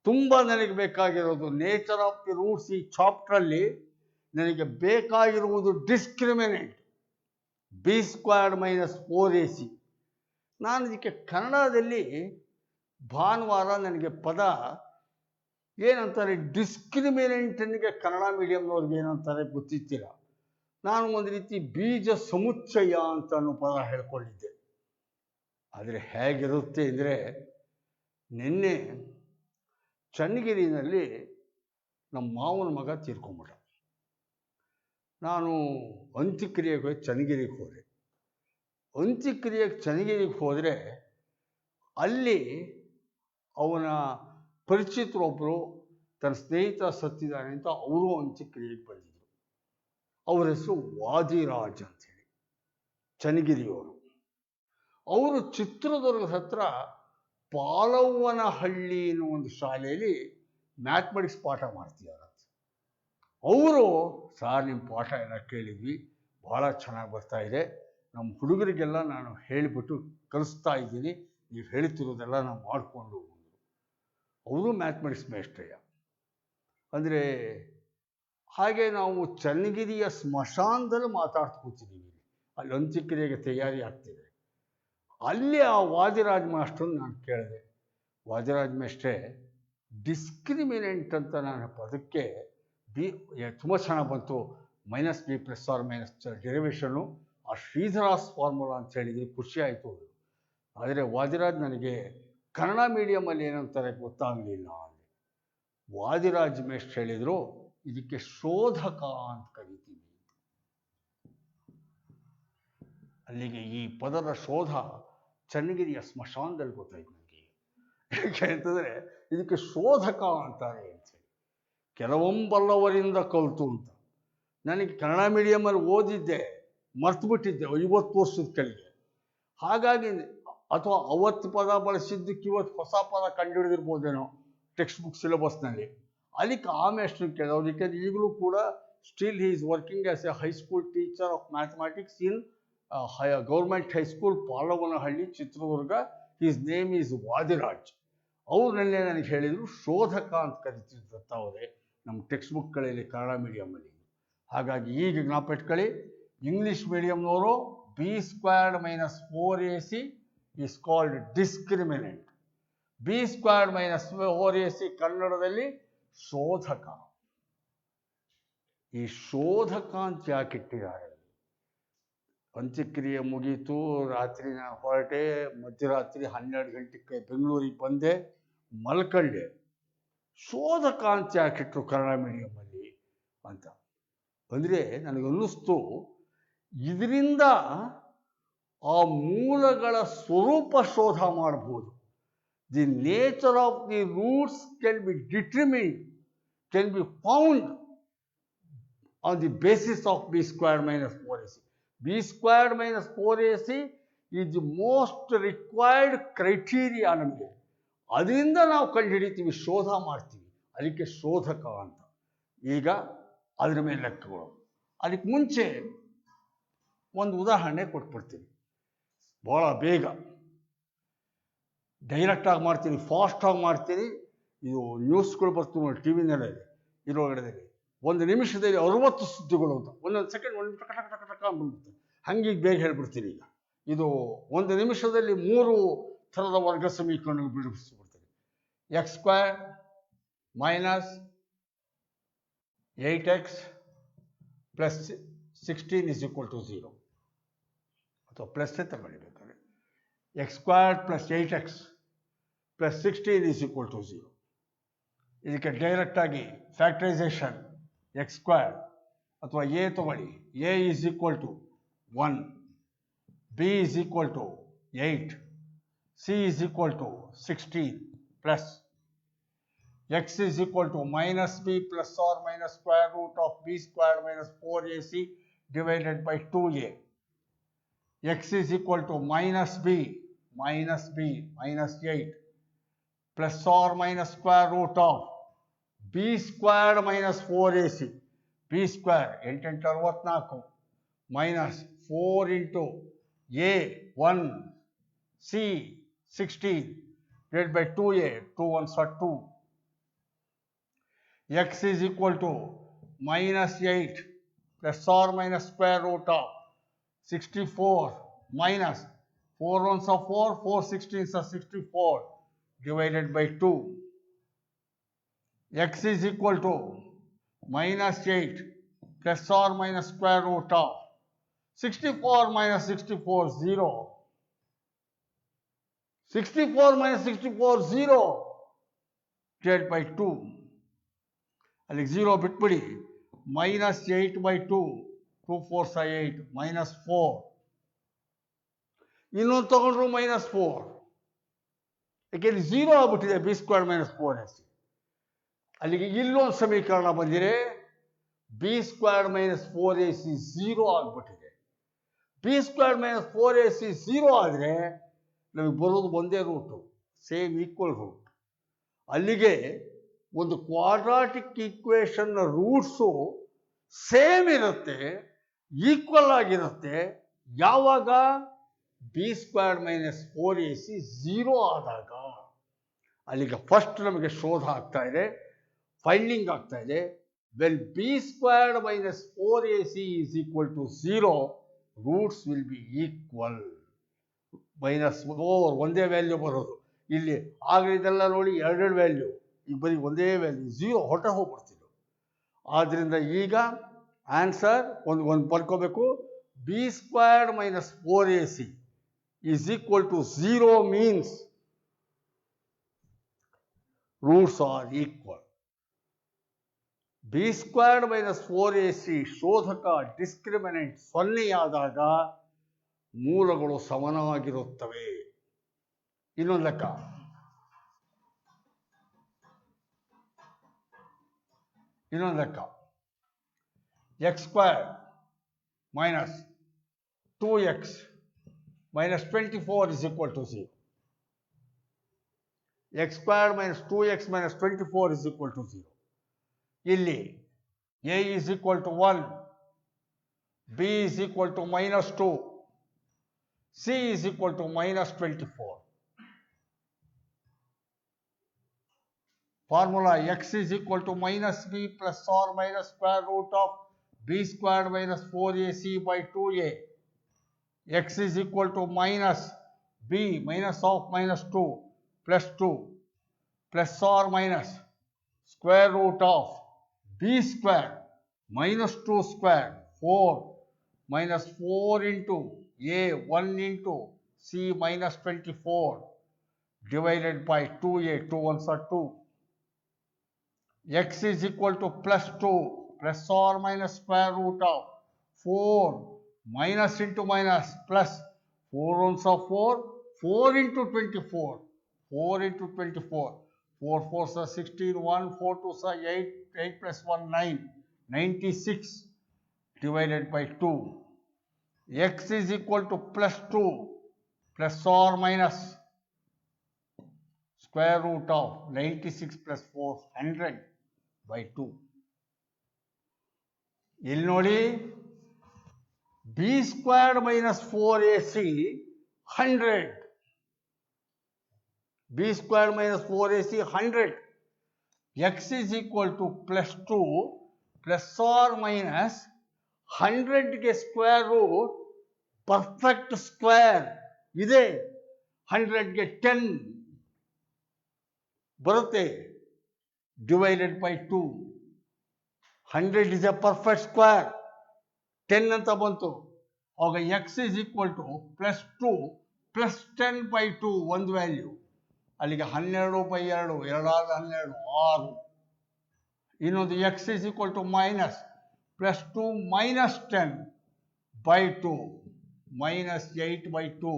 ತುಂಬ ನನಗೆ ಬೇಕಾಗಿರೋದು ನೇಚರ್ ಆಫ್ ದಿ ರೂಟ್ಸ್ ಈ ಚಾಪ್ಟ್ರಲ್ಲಿ ನನಗೆ ಬೇಕಾಗಿರುವುದು ಡಿಸ್ಕ್ರಿಮಿನೆಂಟ್, b² - 4ac. ನಾನು ಇದಕ್ಕೆ ಕನ್ನಡದಲ್ಲಿ ಭಾನುವಾರ ನನಗೆ ಪದ ಏನಂತಾರೆ, ಡಿಸ್ಕ್ರಿಮಿನೆಂಟ್ನಿಗೆ ಕನ್ನಡ ಮೀಡಿಯಂನವ್ರಿಗೆ ಏನಂತಾರೆ ಗೊತ್ತಿತ್ತಿಲ್ಲ. ನಾನು ಒಂದು ರೀತಿ ಬೀಜ ಸಮುಚ್ಚಯ ಅಂತ ಅನ್ನೋ ಪದ ಹೇಳ್ಕೊಂಡಿದ್ದೆ. ಆದರೆ ಹೇಗಿರುತ್ತೆ ಅಂದರೆ, ನಿನ್ನೆ ಚನ್ನಗಿರಿನಲ್ಲಿ ನಮ್ಮ ಮಾವನ ಮಗ ತೀರ್ಕೊಂಬಿಟ್ಟ. ನಾನು ಅಂತ್ಯಕ್ರಿಯೆಗೆ ಚನ್ನಗಿರಿಗೆ ಹೋದೆ. ಅಂತ್ಯಕ್ರಿಯೆಗೆ ಚನ್ನಗಿರಿಗೆ ಹೋದರೆ ಅಲ್ಲಿ ಅವನ ಪರಿಚಿತರೊಬ್ಬರು ತನ್ನ ಸ್ನೇಹಿತ ಸತ್ತಿದ್ದಾನೆ ಅಂತ ಅವರು ಅಂತ್ಯಕ್ರಿಯೆಗೆ ಬಂದಿದ್ದರು. ಅವರ ಹೆಸರು ವಾದಿರಾಜ್ ಅಂತೇಳಿ, ಚನ್ನಗಿರಿಯವರು. ಅವರು ಚಿತ್ರದುರ್ಗದ ಹತ್ರ ಪಾಲವ್ವನಹಳ್ಳಿ ಅನ್ನೋ ಒಂದು ಶಾಲೆಯಲ್ಲಿ ಮ್ಯಾಥಮೆಟಿಕ್ಸ್ ಪಾಠ ಮಾಡ್ತಿದ್ದಾರೆ. ಅವರು, ಸಾರ್ ನಿಮ್ಮ ಪಾಠ ಎಲ್ಲ ಕೇಳಿದ್ವಿ, ಭಾಳ ಚೆನ್ನಾಗಿ ಬರ್ತಾ ಇದೆ, ನಮ್ಮ ಹುಡುಗರಿಗೆಲ್ಲ ನಾನು ಹೇಳಿಬಿಟ್ಟು ಕಲಿಸ್ತಾ ಇದ್ದೀನಿ, ನೀವು ಹೇಳ್ತಿರೋದೆಲ್ಲ ನಾವು ಮಾಡಿಕೊಂಡು. ಅವರು ಮ್ಯಾಥಮೆಟಿಕ್ಸ್ ಮೇಷ್ಟ್ರಯ್ಯ. ಅಂದರೆ ಹಾಗೆ ನಾವು ಚನ್ನಗಿರಿಯ ಸ್ಮಶಾನದಲ್ಲಿ ಮಾತಾಡ್ಕೊತಿದ್ದೀವಿ, ಅಲ್ಲಿ ಅಂತ್ಯಕ್ರಿಯೆಗೆ ತಯಾರಿ ಆಗ್ತಿದೆ. ಅಲ್ಲಿ ಆ ವಾದಿರಾಜ್ ಮಾಸ್ಟ್ರನ್ನ ನಾನು ಕೇಳಿದೆ, ವಾದಿರಾಜ್ ಮೇಷ್ಟ್ರೆ, ಡಿಸ್ಕ್ರಿಮಿನೆಂಟ್ ಅಂತ ನಾನು ಪದಕ್ಕೆ ತುಂಬ ಚೆನ್ನಾಗಿ ಬಂತು, -b ± ಡೆರಿವೇಷನ್ನು, ಆ ಶ್ರೀಧರಾಸ್ ಫಾರ್ಮುಲಾ ಅಂತ ಹೇಳಿದ್ರಿ, ಖುಷಿ ಆಯಿತು. ಆದರೆ ವಾದಿರಾಜ್, ನನಗೆ ಕನ್ನಡ ಮೀಡಿಯಮಲ್ಲಿ ಏನಂತಾರೆ ಗೊತ್ತಾಗಲಿಲ್ಲ ಅಂದರೆ. ವಾದಿರಾಜ್ ಮೇಷ್ಟ್ರು ಹೇಳಿದರು, ಇದಕ್ಕೆ ಶೋಧಕ ಅಂತ ಕರಿತೀವಿ. ಅಲ್ಲಿಗೆ ಈ ಪದದ ಶೋಧ ಚನ್ನಗಿರಿಯ ಸ್ಮಶಾನದಲ್ಲಿ ಗೊತ್ತಾಯ್ತು ನನಗೆ. ಯಾಕೆ ಅಂತಂದರೆ ಇದಕ್ಕೆ ಶೋಧಕ ಅಂತಾರೆ ಅಂತೇಳಿ. ಕೆಲವೊಂಬಲ್ಲವರಿಂದ ಕಲಿತು ಅಂತ. ನನಗೆ ಕನ್ನಡ ಮೀಡಿಯಮಲ್ಲಿ ಓದಿದ್ದೆ, ಮರ್ತುಬಿಟ್ಟಿದ್ದೆ 50 ವರ್ಷದ ಕೆಳಗೆ. ಹಾಗಾಗಿ, ಅಥವಾ ಅವತ್ತು ಪದ ಬಳಸಿದ್ದಕ್ಕೆ ಇವತ್ತು ಹೊಸ ಪದ ಕಂಡುಹಿಡಿದಿರ್ಬೋದೇನೋ ಟೆಕ್ಸ್ಟ್ ಬುಕ್ ಸಿಲೆಬಸ್ನಲ್ಲಿ. ಅದಕ್ಕೆ ಆ ಮೇಷ್ಟ್ರು ಕೇಳೋದು, ಯಾಕೆಂದರೆ ಈಗಲೂ ಕೂಡ still he is working as a high school teacher of mathematics in government high school, Palavvanahalli, Chitradurga. His name is Vadiraj. ಅವ್ರನ್ನೇ ನನಗೆ ಹೇಳಿದರು ಶೋಧಕ ಅಂತ ಕರಿತಿದ್ದಂತ ಅವರೇ ನಮ್ಮ ಟೆಕ್ಸ್ಟ್ ಬುಕ್ಗಳಲ್ಲಿ ಕನ್ನಡ ಮೀಡಿಯಮಲ್ಲಿ. ಹಾಗಾಗಿ ಈಗ ಜ್ಞಾಪಿಟ್ಕೊಳ್ಳಿ, ಇಂಗ್ಲೀಷ್ ಮೀಡಿಯಂನವರು b² - 4ac is called discriminant. b² - 4ac ಕನ್ನಡದಲ್ಲಿ ಶೋಧಕ. ಈ ಶೋಧಕ ಅಂತ ಯಾಕೆ ಇಟ್ಟಿದ್ದಾರೆ? ಅಂತ್ಯಕ್ರಿಯೆ ಮುಗೀತು, ರಾತ್ರಿ ನಾನು ಹೊರಟೆ, ಮಧ್ಯರಾತ್ರಿ 12 ಗಂಟೆಗೆ ಬೆಂಗಳೂರಿಗೆ ಬಂದೆ, ಮಲ್ಕೊಂಡೆ. ಶೋಧಕ ಅಂತ ಯಾಕಿಟ್ರು ಕನ್ನಡ ಮೀಡಿಯಮಲ್ಲಿ ಅಂತ ಅಂದರೆ ನನಗನ್ನಿಸ್ತು, ಇದರಿಂದ ಆ ಮೂಲಗಳ ಸ್ವರೂಪ ಶೋಧ ಮಾಡಬಹುದು. The nature of the roots can be determined, can be found on the basis of b² - 4ac. b² - 4ac is the most required criteria ನಮಗೆ. ಅದರಿಂದ ನಾವು ಕಂಡುಹಿಡಿತೀವಿ, ಶೋಧ ಮಾಡ್ತೀವಿ, ಅದಕ್ಕೆ ಶೋಧಕ ಅಂತ. ಈಗ ಅದರ ಮೇಲೆ ಲೆಕ್ಕಗಳು. ಅದಕ್ಕೆ ಮುಂಚೆ ಒಂದು ಉದಾಹರಣೆ ಕೊಟ್ಬಿಡ್ತೀನಿ, ಭಾಳ ಬೇಗ, ಡೈರೆಕ್ಟಾಗಿ ಮಾಡ್ತೀನಿ, ಫಾಸ್ಟಾಗಿ ಮಾಡ್ತೀನಿ. ಇದು ನ್ಯೂಸ್ಗಳು ಬರ್ತೀವಿ ನೋಡಿ ಟಿ ವಿನಲ್ಲಿ, ಇದರೊಳಗಡೆ 1 ನಿಮಿಷದಲ್ಲಿ 60 ಸುದ್ದಿಗಳು ಅಂತ, ಒಂದೊಂದು ಸೆಕೆಂಡ್ ಒಂದು ಟಕ ಟಕ ಟಕ ಟಕ ಬಂದ್ಬಿಡುತ್ತೆ. ಹಂಗೆ ಬೇಗ ಹೇಳ್ಬಿಡ್ತೀನಿ. ಈಗ ಇದು 1 ನಿಮಿಷದಲ್ಲಿ 3 ಥರದ ವರ್ಗ ಸಮೀಕರಣ ಬಿಡಿಸ್ಬಿಡ್ತೀನಿ. x² - 8x + 16 = 0, ಅಥವಾ ಪ್ಲಸ್ಸೇ ತಗೊಳ್ಬೇಕಾದ್ರೆ x² + 8x + 16 = 0. ಇದಕ್ಕೆ ಡೈರೆಕ್ಟಾಗಿ ಫ್ಯಾಕ್ಟರೈಸೇಷನ್ x² ಅಥವಾ a ತಗೊಳ್ಳಿ, a = 1 B is equal to 8, C is equal to 16 plus x is equal to minus b plus or minus square root of b square minus 4ac divided by 2a. X is equal to minus b minus 8 plus or minus square root of b square minus 4ac. b square 8 64 minus 4 into a 1 c 16 divided by 2a 2 ones are 2. X is equal to minus 8 plus or minus square root of 64 minus 4 ones are 4, 4 16s are 64 divided by 2. X is equal to minus 8 plus or minus square root of 64 minus 64 0. 64 minus 64 0 divided by 2. ಅಲ್ಲಿಗೆ 0 ಬಿಟ್ಬಿಡಿ. minus 8 by 2 2 4s are 8 minus 4. ಇನ್ನೊಂದು ತಗೊಂಡ್ರು minus 4. ಯಾಕೆಂದ್ರೆ 0 ಆಗ್ಬಿಟ್ಟಿದೆ b ಸ್ಕ್ವೇರ್ minus 4ac. ಅಲ್ಲಿಗೆ ಇಲ್ಲೊಂದು ಸಮೀಕರಣ ಬಂದಿದೆ b ಸ್ಕ್ವೇರ್ minus 4ac 0 ಆಗ್ಬಿಟ್ಟಿದೆ. b ಸ್ಕ್ವೇರ್ minus 4ac 0 ಆದರೆ ನಮಗೆ ಬರೋದು ಒಂದೇ ರೂಟು, ಸೇಮ್ ಈಕ್ವಲ್ ರೂಟ್. ಅಲ್ಲಿಗೆ ಒಂದು ಕ್ವಾಡ್ರಾಟಿಕ್ ಈಕ್ವೇಷನ್ ರೂಟ್ಸು ಸೇಮ್ ಇರುತ್ತೆ, ಈಕ್ವಲ್ ಆಗಿರುತ್ತೆ. ಯಾವಾಗ ಬಿ ಸ್ಕ್ವೇರ್ ಮೈನಸ್ 4ac 0 ಆದಾಗ. ಅಲ್ಲಿಗೆ ಫಸ್ಟ್ ನಮಗೆ ಶೋಧ ಆಗ್ತಾ ಇದೆ, ಫೈಂಡಿಂಗ್ ಆಗ್ತಾ ಇದೆ. When B square minus 4ac is equal to 0 roots will be equal. Minus 4 ಒಂದೇ ವ್ಯಾಲ್ಯೂ ಬರೋದು. ಇಲ್ಲಿ ಆಗ ಇದೆಲ್ಲ ನೋಡಿ ಎರಡೆರಡು ವ್ಯಾಲ್ಯೂ, ಈಗ ಬರೀ ಒಂದೇ ವ್ಯಾಲ್ಯೂ 0 ಹೊರಟ ಹೋಗ್ಬಿಡ್ತಿದ್ರು. ಆದ್ದರಿಂದ ಈಗ ಆನ್ಸರ್ ಒಂದು ಬರ್ಕೋಬೇಕು. B square minus 4ac is equal to 0 means roots are equal. B square minus 4ac ಶೋಧಕ ಡಿಸ್ಕ್ರಿಮಿನೆಂಟ್ 0 ಆದಾಗ ಮೂಲಗಳು ಸಮನಾಗಿರುತ್ತವೆ. ಇನ್ನೊಂದು ಲೆಕ್ಕ. x square minus 2x minus 24 is equal to 0. x square minus 2x minus 24 is equal to 0. ಇಲ್ಲಿ a is equal to 1, b is equal to minus 2, c is equal to minus 24. Formula x is equal to minus b plus or minus square root of b squared minus 4ac by 2a. X is equal to minus b minus of minus 2 plus 2 plus or minus square root of b square minus 2 square 4 minus 4 into a 1 into c minus 24 divided by 2a, 2 ones are 2. X is equal to plus 2 plus or minus square root of 4 minus into minus plus 4 ones are 4, 4 into 24, 4 into 24, 4 4s are 16, 1 4 2s are 8, 8 plus 1 9, 96 divided by 2. X is equal to plus 2 plus or minus square root of 96 plus 4 100 by 2. ಇಲ್ಲಿ ನೋಡಿ b squared minus 4ac 100. b squared minus 4ac 100. x is equal to plus 2 plus or minus 100 ಗೆ ಸ್ಕ್ವೇರ್ ರೂಟ್ ಪರ್ಫೆಕ್ಟ್ ಸ್ಕ್ವೇರ್ ಇದೆ. 100 ಗೆ 10 ಬರುತ್ತೆ divided by 2. 100 is a perfect square. 10 ಅಂತ ಬಂತು. ಆಗ x is equal to plus 2 plus 10 by 2 ಒಂದು ವ್ಯಾಲ್ಯೂ. ಅಲ್ಲಿಗೆ 12 by 2 2 12 6. ಇನ್ನೊಂದು x is equal to minus plus 2 minus 10 by 2 -8/2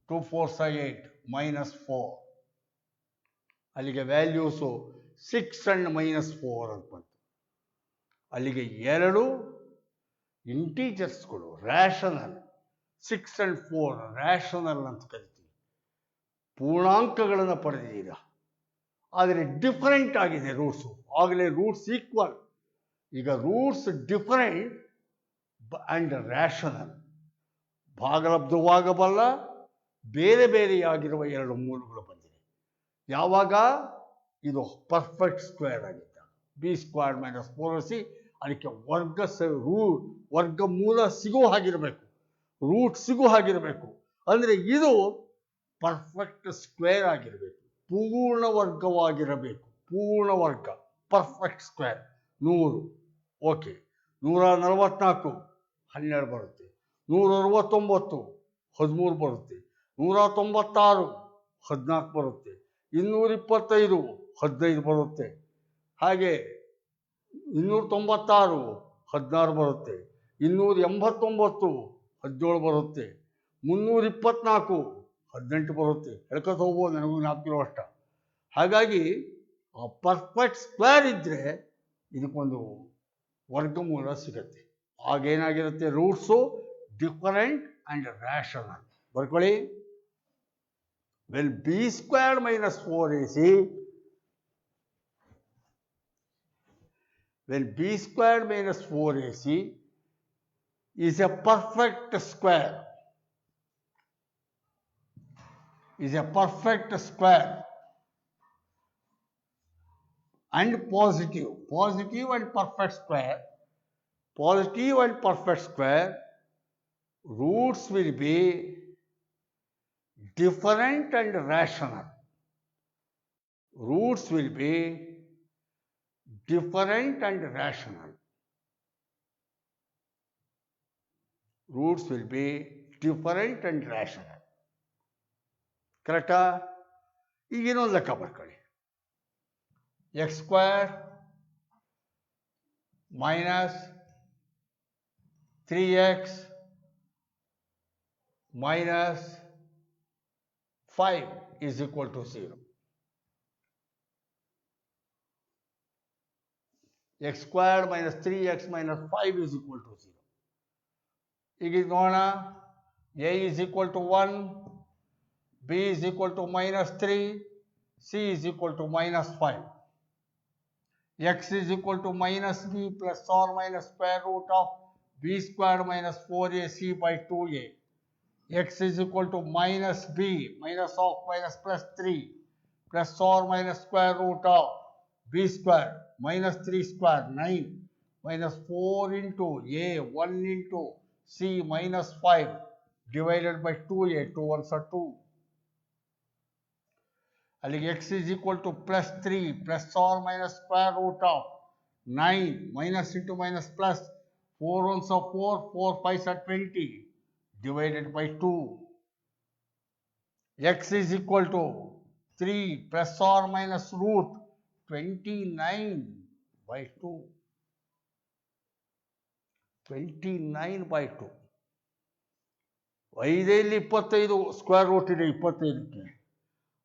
2 4s 8 -4. ಅಲ್ಲಿಗೆ ವ್ಯಾಲ್ಯೂಸು 6 and -4 ಅಂತ ಬಂತು. ಅಲ್ಲಿಗೆ ಎರಡು ಇಂಟೀಜರ್ಸ್ಗಳು ರ್ಯಾಷನಲ್ 6 and 4 ರ್ಯಾಷನಲ್ ಅಂತ ಕರಿತೀವಿ. ಪೂರ್ಣಾಂಕಗಳನ್ನು ಪಡೆದಿದ್ದೀರ, ಆದರೆ ಡಿಫರೆಂಟ್ ಆಗಿದೆ ರೂಟ್ಸು. ಆಗಲೇ ರೂಟ್ಸ್ ಈಕ್ವಲ್, ಈಗ ರೂಟ್ಸ್ ಡಿಫರೆಂಟ್ ಆ್ಯಂಡ್ ರ್ಯಾಷನಲ್. ಭಾಗಲಬ್ಧವಾಗಬಲ್ಲ ಬೇರೆ ಬೇರೆಯಾಗಿರುವ ಎರಡು ಮೂಲಗಳು ಬಂದಿದೆ. ಯಾವಾಗ ಇದು ಪರ್ಫೆಕ್ಟ್ ಸ್ಕ್ವೇರ್ ಆಗಿದ್ದ b² - 4ac, ಅದಕ್ಕೆ ವರ್ಗಮೂಲ ಸಿಗೋ ಹಾಗಿರಬೇಕು, ರೂಟ್ ಸಿಗೋ ಹಾಗಿರಬೇಕು. ಅಂದರೆ ಇದು ಪರ್ಫೆಕ್ಟ್ ಸ್ಕ್ವೇರ್ ಆಗಿರಬೇಕು, ಪೂರ್ಣ ವರ್ಗವಾಗಿರಬೇಕು. ಪೂರ್ಣ ವರ್ಗ ಪರ್ಫೆಕ್ಟ್ ಸ್ಕ್ವೇರ್ 100. ಓಕೆ, 144 12 ಬರುತ್ತೆ, 169 13 ಬರುತ್ತೆ, 196 14 ಬರುತ್ತೆ, 225 15 ಬರುತ್ತೆ, ಹಾಗೆ 296 16 ಬರುತ್ತೆ, 289 17 ಬರುತ್ತೆ, 324 18 ಬರುತ್ತೆ. ಹೇಳ್ಕೊತ ಹೋಗ್ಬೋದು, ನನಗೂ ಜ್ಞಾಪಕಿರೋ ಅಷ್ಟ. ಹಾಗಾಗಿ ಆ ಪರ್ಫೆಕ್ಟ್ ಸ್ಕ್ವೇರ್ ಇದ್ದರೆ ಇದಕ್ಕೊಂದು ವರ್ಗಮೂಲ ಸಿಗುತ್ತೆ. ಆಗೇನಾಗಿರುತ್ತೆ, ರೂಟ್ಸು ಡಿಫರೆಂಟ್ ಆ್ಯಂಡ್ ರ್ಯಾಷನಲ್. ಬರ್ಕೊಳ್ಳಿ. Well b² - 4ac, when b² - 4ac is a perfect square, and positive and perfect square, roots will be different and rational. Roots will be different and rational. Roots will be different and rational. ಕರೆಕ್ಟಾ? ಈಗೇನೊಂದು ಲೆಕ್ಕ ಬರ್ಕೊಳ್ಳಿ. x² - 3x - 5 is equal to 0. x² - 3x - 5 is equal to 0. ಈಗ ನೋಡೋಣ. a is equal to 1, b is equal to -3, c is equal to -5. x is equal to -b plus or minus square root of b² - 4ac by 2a. x is equal to -b plus 3 plus or minus square root of b² -3 square 9 minus 4 into a 1 into c -5 divided by 2a. 2 ones are 2. ಅಲ್ಲಿಗೆ x is equal to +3 plus or minus square root of 9 minus into minus plus 4 ones are 4, 4 5s are 20 divided by 2. X is equal to 3 plus or minus root 29 by 2. 29 by 2. 5 25 square root ಇದೆ 25ಕ್ಕೆ.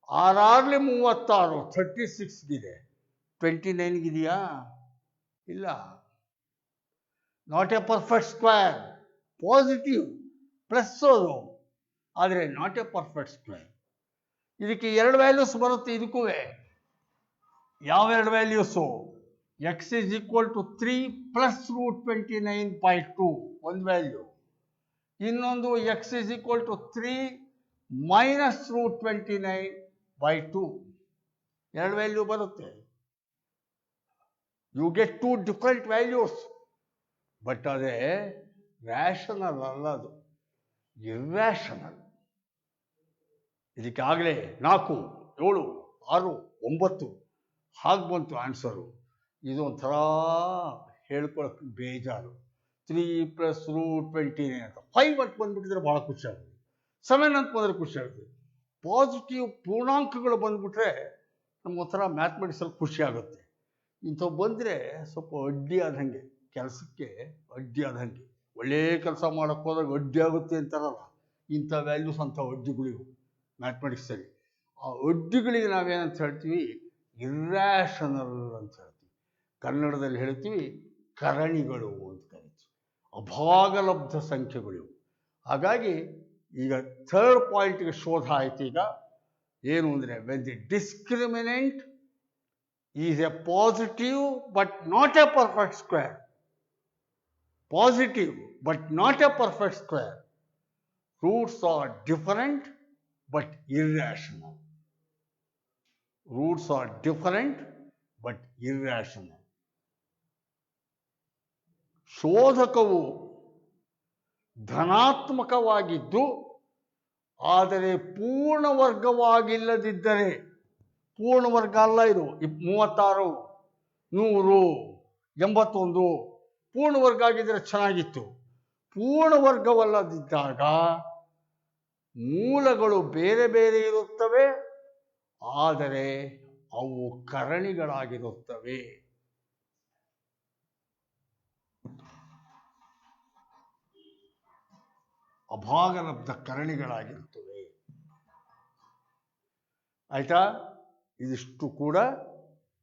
6 36 36ಗಿದೆ. 29ಗಿದೆಯಾ? ಇಲ್ಲ. Not A perfect square. Positive plus ಅದು, ಆದರೆ ನಾಟ್ ಎ ಪರ್ಫೆಕ್ಟ್ ಸ್ಕ್ವೇರ್. ಇದಕ್ಕೆ ಎರಡು ವ್ಯಾಲ್ಯೂಸ್ ಬರುತ್ತೆ. ಇದಕ್ಕೂ ಯಾವ ಎರಡು values? x is equal to 3 plus root 29 by 2 ಒಂದು ವ್ಯಾಲ್ಯೂ, ಇನ್ನೊಂದು x is equal to 3 minus root 29 by 2. ಎರಡು ವ್ಯಾಲ್ಯೂ ಬರುತ್ತೆ. You get 2 different values. But ಅದೇ ರ್ಯಾಷನಲ್ ಅಲ್ಲ, ಅದು ಇರ್ರ್ಯಾಷನಲ್. ಇದಕ್ಕೆ ಆಗಲೇ 4 7 6 9 ಹಾಗೆ ಬಂತು ಆನ್ಸರು. ಇದು ಒಂಥರ ಹೇಳ್ಕೊಳಕ್ಕೆ ಬೇಜಾರು. 3 plus root 29 ಅಂತ 5 ಅಂತ ಬಂದ್ಬಿಟ್ಟಿದ್ರೆ ಭಾಳ ಖುಷಿ ಆಗುತ್ತೆ. 7 ಅಂತ ಬಂದರೆ ಖುಷಿ ಆಗುತ್ತೆ. ಪಾಸಿಟಿವ್ ಪೂರ್ಣಾಂಕಗಳು ಬಂದ್ಬಿಟ್ರೆ ನಮಗೊಂಥರ ಮ್ಯಾಥಮೆಟಿಕ್ಸಲ್ಲಿ ಖುಷಿ ಆಗುತ್ತೆ. ಇಂಥವು ಬಂದರೆ ಸ್ವಲ್ಪ ಅಡ್ಡಿ ಆದಂಗೆ, ಕೆಲಸಕ್ಕೆ ಅಡ್ಡಿ ಆದಂಗೆ. ಒಳ್ಳೆ ಕೆಲಸ ಮಾಡೋಕ್ಕೆ ಹೋದಾಗ ಅಡ್ಡಿ ಆಗುತ್ತೆ ಅಂತಾರಲ್ಲ, ಇಂಥ ವ್ಯಾಲ್ಯೂಸ್ ಅಂಥ ಅಡ್ಡಿಗಳಿವು ಮ್ಯಾಥಮೆಟಿಕ್ಸಲ್ಲಿ. ಆ ಅಡ್ಡಿಗಳಿಗೆ ನಾವೇನಂತ ಹೇಳ್ತೀವಿ? ಇರ್ರ್ಯಾಷನಲ್ ಅಂತ ಹೇಳ್ತೀವಿ. ಕನ್ನಡದಲ್ಲಿ ಹೇಳ್ತೀವಿ ಕರಣಿಗಳು ಅಂತ ಕರಿತೀವಿ. ಅಭಾಗಲಬ್ಧ ಸಂಖ್ಯೆಗಳಿವು. ಹಾಗಾಗಿ ಈಗ ಥರ್ಡ್ ಪಾಯಿಂಟ್ಗೆ ಶೋಧ ಆಯ್ತು. ಈಗ ಏನು ಅಂದರೆ, when the discriminant is A positive but not A perfect square. Positive but not a perfect square. Roots are different but irrational. Roots are different but irrational. ಶೋಧಕವು ಧನಾತ್ಮಕವಾಗಿದ್ದು ಆದರೆ ಪೂರ್ಣವರ್ಗವಾಗಿಲ್ಲದಿದ್ದರೆ, ಪೂರ್ಣವರ್ಗ ಅಲ್ಲ ಇದು, 36, 100, 81 ಪೂರ್ಣವರ್ಗ ಆಗಿದ್ದರೆ ಚೆನ್ನಾಗಿತ್ತು. ಪೂರ್ಣವರ್ಗವಲ್ಲದಿದ್ದಾಗ ಮೂಲಗಳು ಬೇರೆ ಬೇರೆ ಇರುತ್ತವೆ, ಆದರೆ ಅವು ಕರಣಿಗಳಾಗಿರುತ್ತವೆ. ಅಭಾಗಲಬ್ಧ ಕರಣಿಗಳಾಗಿರುತ್ತವೆ. ಆಯ್ತಾ? ಇದಿಷ್ಟು ಕೂಡ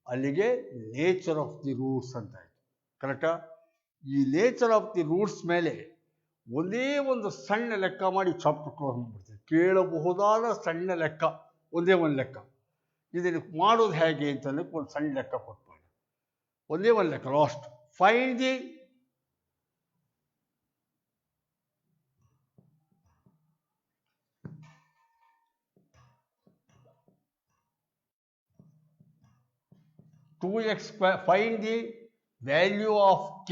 ಅಲ್ಲಿಗೆ ನೇಚರ್ ಆಫ್ ದಿ ರೂಟ್ಸ್ ಅಂತ ಆಯ್ತು. ಕರೆಕ್ಟಾ? ಈ ನೇಚರ್ ಆಫ್ ದಿ ರೂಟ್ಸ್ ಮೇಲೆ ಒಂದೇ ಒಂದು ಸಣ್ಣ ಲೆಕ್ಕ ಮಾಡಿ ಚಾಪ್ಟರ್ ಕ್ಲೋಸ್ ಮಾಡ್ಬಿಡ್ತೀವಿ. ಕೇಳಬಹುದಾದ ಸಣ್ಣ ಲೆಕ್ಕ, ಒಂದೇ ಒಂದು ಲೆಕ್ಕ. ಇದನ್ನು ಮಾಡೋದು ಹೇಗೆ ಅಂತಂದ್ರೆ ಒಂದು ಸಣ್ಣ ಲೆಕ್ಕ ಕೊಟ್ಬಿಡ, ಒಂದೇ ಒಂದು ಲೆಕ್ಕ. Last find the (2x²). Find the value of k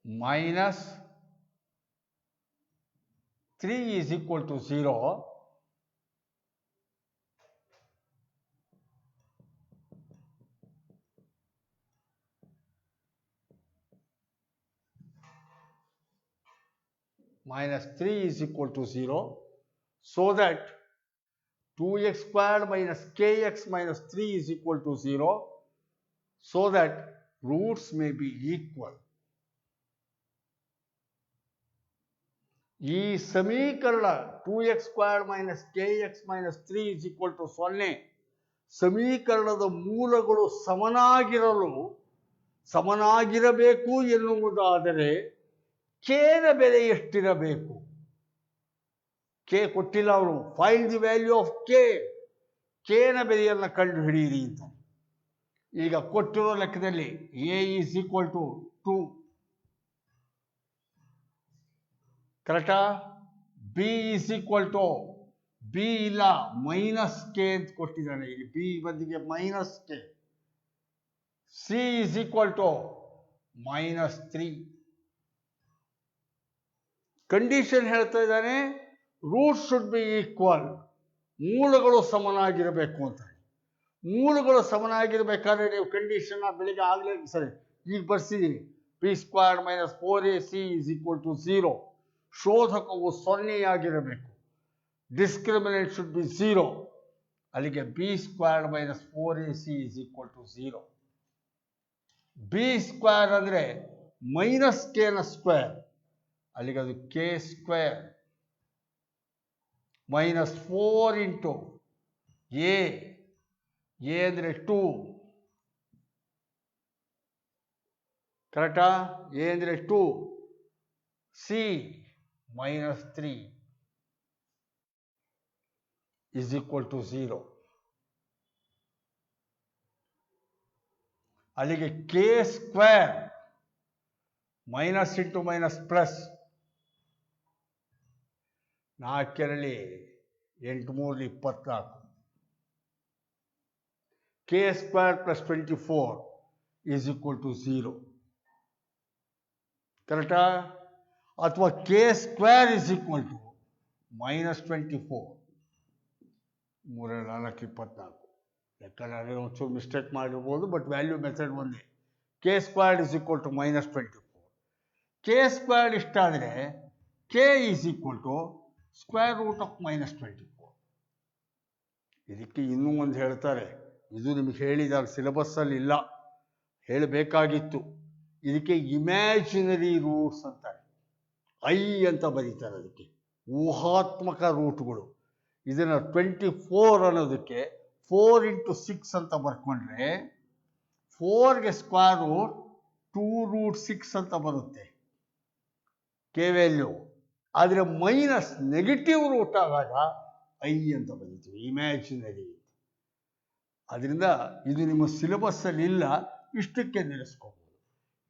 minus 3 is equal to 0. Minus 3 is equal to 0, so that 2x² minus kx minus 3 is equal to 0, so that roots may be equal. ಈ ಸಮೀಕರಣ 2x² minus kx minus 3 is equal to 0 ಸಮೀಕರಣದ ಮೂಲಗಳು ಸಮನಾಗಿರಬೇಕು ಎನ್ನುವುದಾದರೆ ಕೇನ ಬೆಲೆ ಎಷ್ಟಿರಬೇಕು? ಕೆ ಕೊಟ್ಟಿಲ್ಲ ಅವನು. ಫೈಂಡ್ ದಿ ವ್ಯಾಲ್ಯೂ ಆಫ್ ಕೇನ ಬೆಲೆಯನ್ನು ಕಂಡು ಹಿಡಿಯಿರಿ ಅಂತ. ಈಗ ಕೊಟ್ಟಿರೋ ಲೆಕ್ಕದಲ್ಲಿ ಎ ಈಸ್ ಈಕ್ವಲ್ ಟು 2, ಕರೆಕ್ಟಾ? B is equal to, B ಇಲ್ಲ, ಮೈನಸ್ ಕೆ ಅಂತ ಕೊಟ್ಟಿದ್ದಾನೆ. ಇಲ್ಲಿ ಬಿ ಬದಿಗೆ minus K. C is equal to -3. Condition ಹೇಳ್ತಾ ಇದ್ದಾನೆ ರೂಟ್ ಶುಡ್ ಬಿ ಈಕ್ವಲ್, ಮೂಲಗಳು ಸಮನಾಗಿರಬೇಕು ಅಂತ. ಮೂಲಗಳು ಸಮನಾಗಿರ್ಬೇಕಾದ್ರೆ ನೀವು ಕಂಡೀಷನ್ ಬೆಳಿಗ್ಗೆ ಆಗಲೇ ಸರಿ ಈಗ ಬರ್ಸಿದ್ದೀನಿ. p² minus 4ac is equal to 0. ಶೋಧಕವು 0 ಆಗಿರಬೇಕು. Discriminant should be 0. ಅಲ್ಲಿಗೆ b² minus 4ac is equal to 0. b² ಅಂದರೆ ಮೈನಸ್ ಕೆ ನ ಸ್ಕ್ವೇರ್, ಅಲ್ಲಿಗೆ ಅದು k² minus 4 into a ಅಂದರೆ 2, ಕರೆಕ್ಟಾ? a ಅಂದರೆ 2, c -3 is equal to 0. ಅಲ್ಲಿಗೆ k² minus into minus plus, 4 8 3 24, k² plus 24 is equal to 0. ಕರೆಕ್ಟಾ? ಅಥವಾ k² is equal to -24. 3 4 24. ಲೆಕ್ಕ ಒಂಚೂರು ಮಿಸ್ಟೇಕ್ ಮಾಡಿರ್ಬೋದು, ಬಟ್ ವ್ಯಾಲ್ಯೂ ಮೆಥಡ್ ಒಂದೇ. k² is equal to -24. k² ಇಷ್ಟಾದರೆ k is equal to square root of -24. ಇದಕ್ಕೆ ಇನ್ನೂ ಒಂದು ಹೇಳ್ತಾರೆ, ಇದು ನಿಮಗೆ ಹೇಳಿದಾಗ ಸಿಲೆಬಸ್ಸಲ್ಲಿ ಇಲ್ಲ, ಹೇಳಬೇಕಾಗಿತ್ತು. ಇದಕ್ಕೆ ಇಮ್ಯಾಜಿನರಿ ರೂಟ್ಸ್ ಅಂತಾರೆ, ಐ ಅಂತ ಬರೀತಾರೆ. ಅದಕ್ಕೆ ಊಹಾತ್ಮಕ ರೂಟ್ಗಳು. ಇದನ್ನು 24 ಅನ್ನೋದಕ್ಕೆ 4 × 6 ಅಂತ ಬರ್ಕೊಂಡ್ರೆ 4ಗೆ ಸ್ಕ್ವೇರ್ ರೂಟ್ 2√6 ಅಂತ ಬರುತ್ತೆ ಕೆ ವ್ಯಾಲ್ಯೂ. ಆದರೆ ಮೈನಸ್ ನೆಗೆಟಿವ್ ರೂಟ್ ಆದಾಗ ಐ ಅಂತ ಬರೀತೀವಿ, ಇಮ್ಯಾಜಿನರಿ. ಅದರಿಂದ ಇದು ನಿಮ್ಮ ಸಿಲೆಬಸ್ಸಲ್ಲಿ ಇಲ್ಲ, ಇಷ್ಟಕ್ಕೆ ನಿಲ್ಲಿಸ್ಕೋಬೋದು.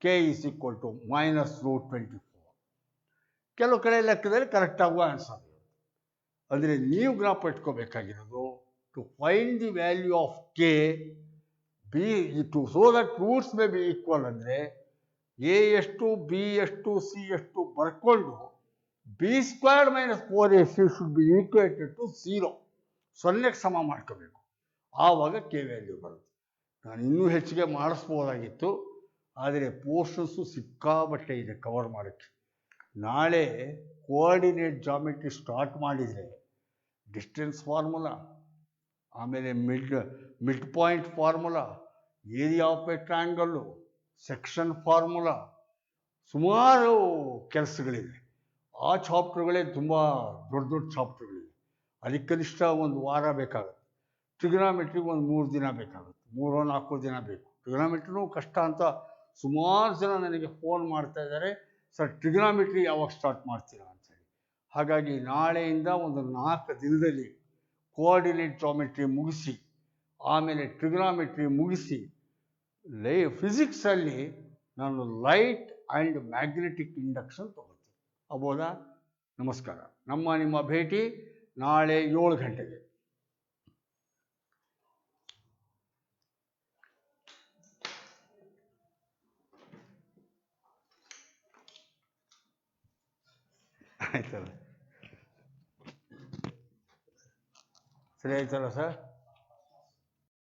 K is equal to -√24. ಕೆಲವು ಕಡೆ ಲೆಕ್ಕದಲ್ಲಿ ಕರೆಕ್ಟಾಗುವ ಆನ್ಸರ್. ಅಂದರೆ ನೀವು ಜ್ಞಾಪ ಇಟ್ಕೋಬೇಕಾಗಿರೋದು to find the value of k be to so that roots may be equal. ಅಂದರೆ ಎ ಎಷ್ಟು, ಬಿ ಎಷ್ಟು, ಸಿ ಎಷ್ಟು ಬರ್ಕೊಂಡು b² - 4ac should be equated to 0, 0ಕ್ಕೆ ಸಮ ಮಾಡ್ಕೋಬೇಕು. ಆವಾಗ ಕೆ ವ್ಯಾಲ್ಯೂ ಬರುತ್ತೆ. ನಾನು ಇನ್ನೂ ಹೆಚ್ಚಿಗೆ ಮಾಡಿಸ್ಬೋದಾಗಿತ್ತು, ಆದರೆ ಪೋರ್ಷನ್ಸು ಸಿಕ್ಕಾಬಟ್ಟೆ ಇದೆ ಕವರ್ ಮಾಡೋಕ್ಕೆ. ನಾಳೆ ಕೋಆರ್ಡಿನೇಟ್ ಜಾಮೆಟ್ರಿ ಸ್ಟಾರ್ಟ್ ಮಾಡಿದರೆ ಡಿಸ್ಟೆನ್ಸ್ ಫಾರ್ಮುಲಾ, ಆಮೇಲೆ mid point formula, area of a triangle, section formula, ಸುಮಾರು ಕೆಲಸಗಳಿವೆ. ಆ ಚಾಪ್ಟರ್ಗಳೇ ತುಂಬ ದೊಡ್ಡ ದೊಡ್ಡ ಚಾಪ್ಟರ್ಗಳಿವೆ. ಅದಕ್ಕೆ ಕನಿಷ್ಠ ಒಂದು ವಾರ ಬೇಕಾಗುತ್ತೆ. ಟ್ರಿಗ್ನಾಮೆಟ್ರಿಗೆ ಒಂದು 3 ದಿನ ಬೇಕಾಗುತ್ತೆ, 3-4 ದಿನ ಬೇಕು. ಟ್ರಿಗ್ನಾಮೆಟ್ರಿನೂ ಕಷ್ಟ ಅಂತ ಸುಮಾರು ಜನ ನನಗೆ ಫೋನ್ ಮಾಡ್ತಾ ಇದ್ದಾರೆ, ಸರ್ ಟ್ರಿಗ್ನಾಮೆಟ್ರಿ ಯಾವಾಗ ಸ್ಟಾರ್ಟ್ ಮಾಡ್ತೀರಾ ಅಂತೇಳಿ. ಹಾಗಾಗಿ ನಾಳೆಯಿಂದ ಒಂದು 4 ದಿನದಲ್ಲಿ ಕೋಆರ್ಡಿನೇಟ್ ಜಾಮೆಟ್ರಿ ಮುಗಿಸಿ, ಆಮೇಲೆ ಟ್ರಿಗ್ನಾಮೆಟ್ರಿ ಮುಗಿಸಿ, ಫಿಸಿಕ್ಸಲ್ಲಿ ನಾನು ಲೈಟ್ ಆ್ಯಂಡ್ ಮ್ಯಾಗ್ನೆಟಿಕ್ ಇಂಡಕ್ಷನ್ ತಗೋತೀನಿ. ಅಬೋದಾ? ನಮಸ್ಕಾರ. ನಿಮ್ಮ ಭೇಟಿ ನಾಳೆ 7 ಗಂಟೆಗೆ. ಆಯ್ತಲ್ಲ, ಸರಿ ಆಯ್ತಲ್ಲ ಸರ್?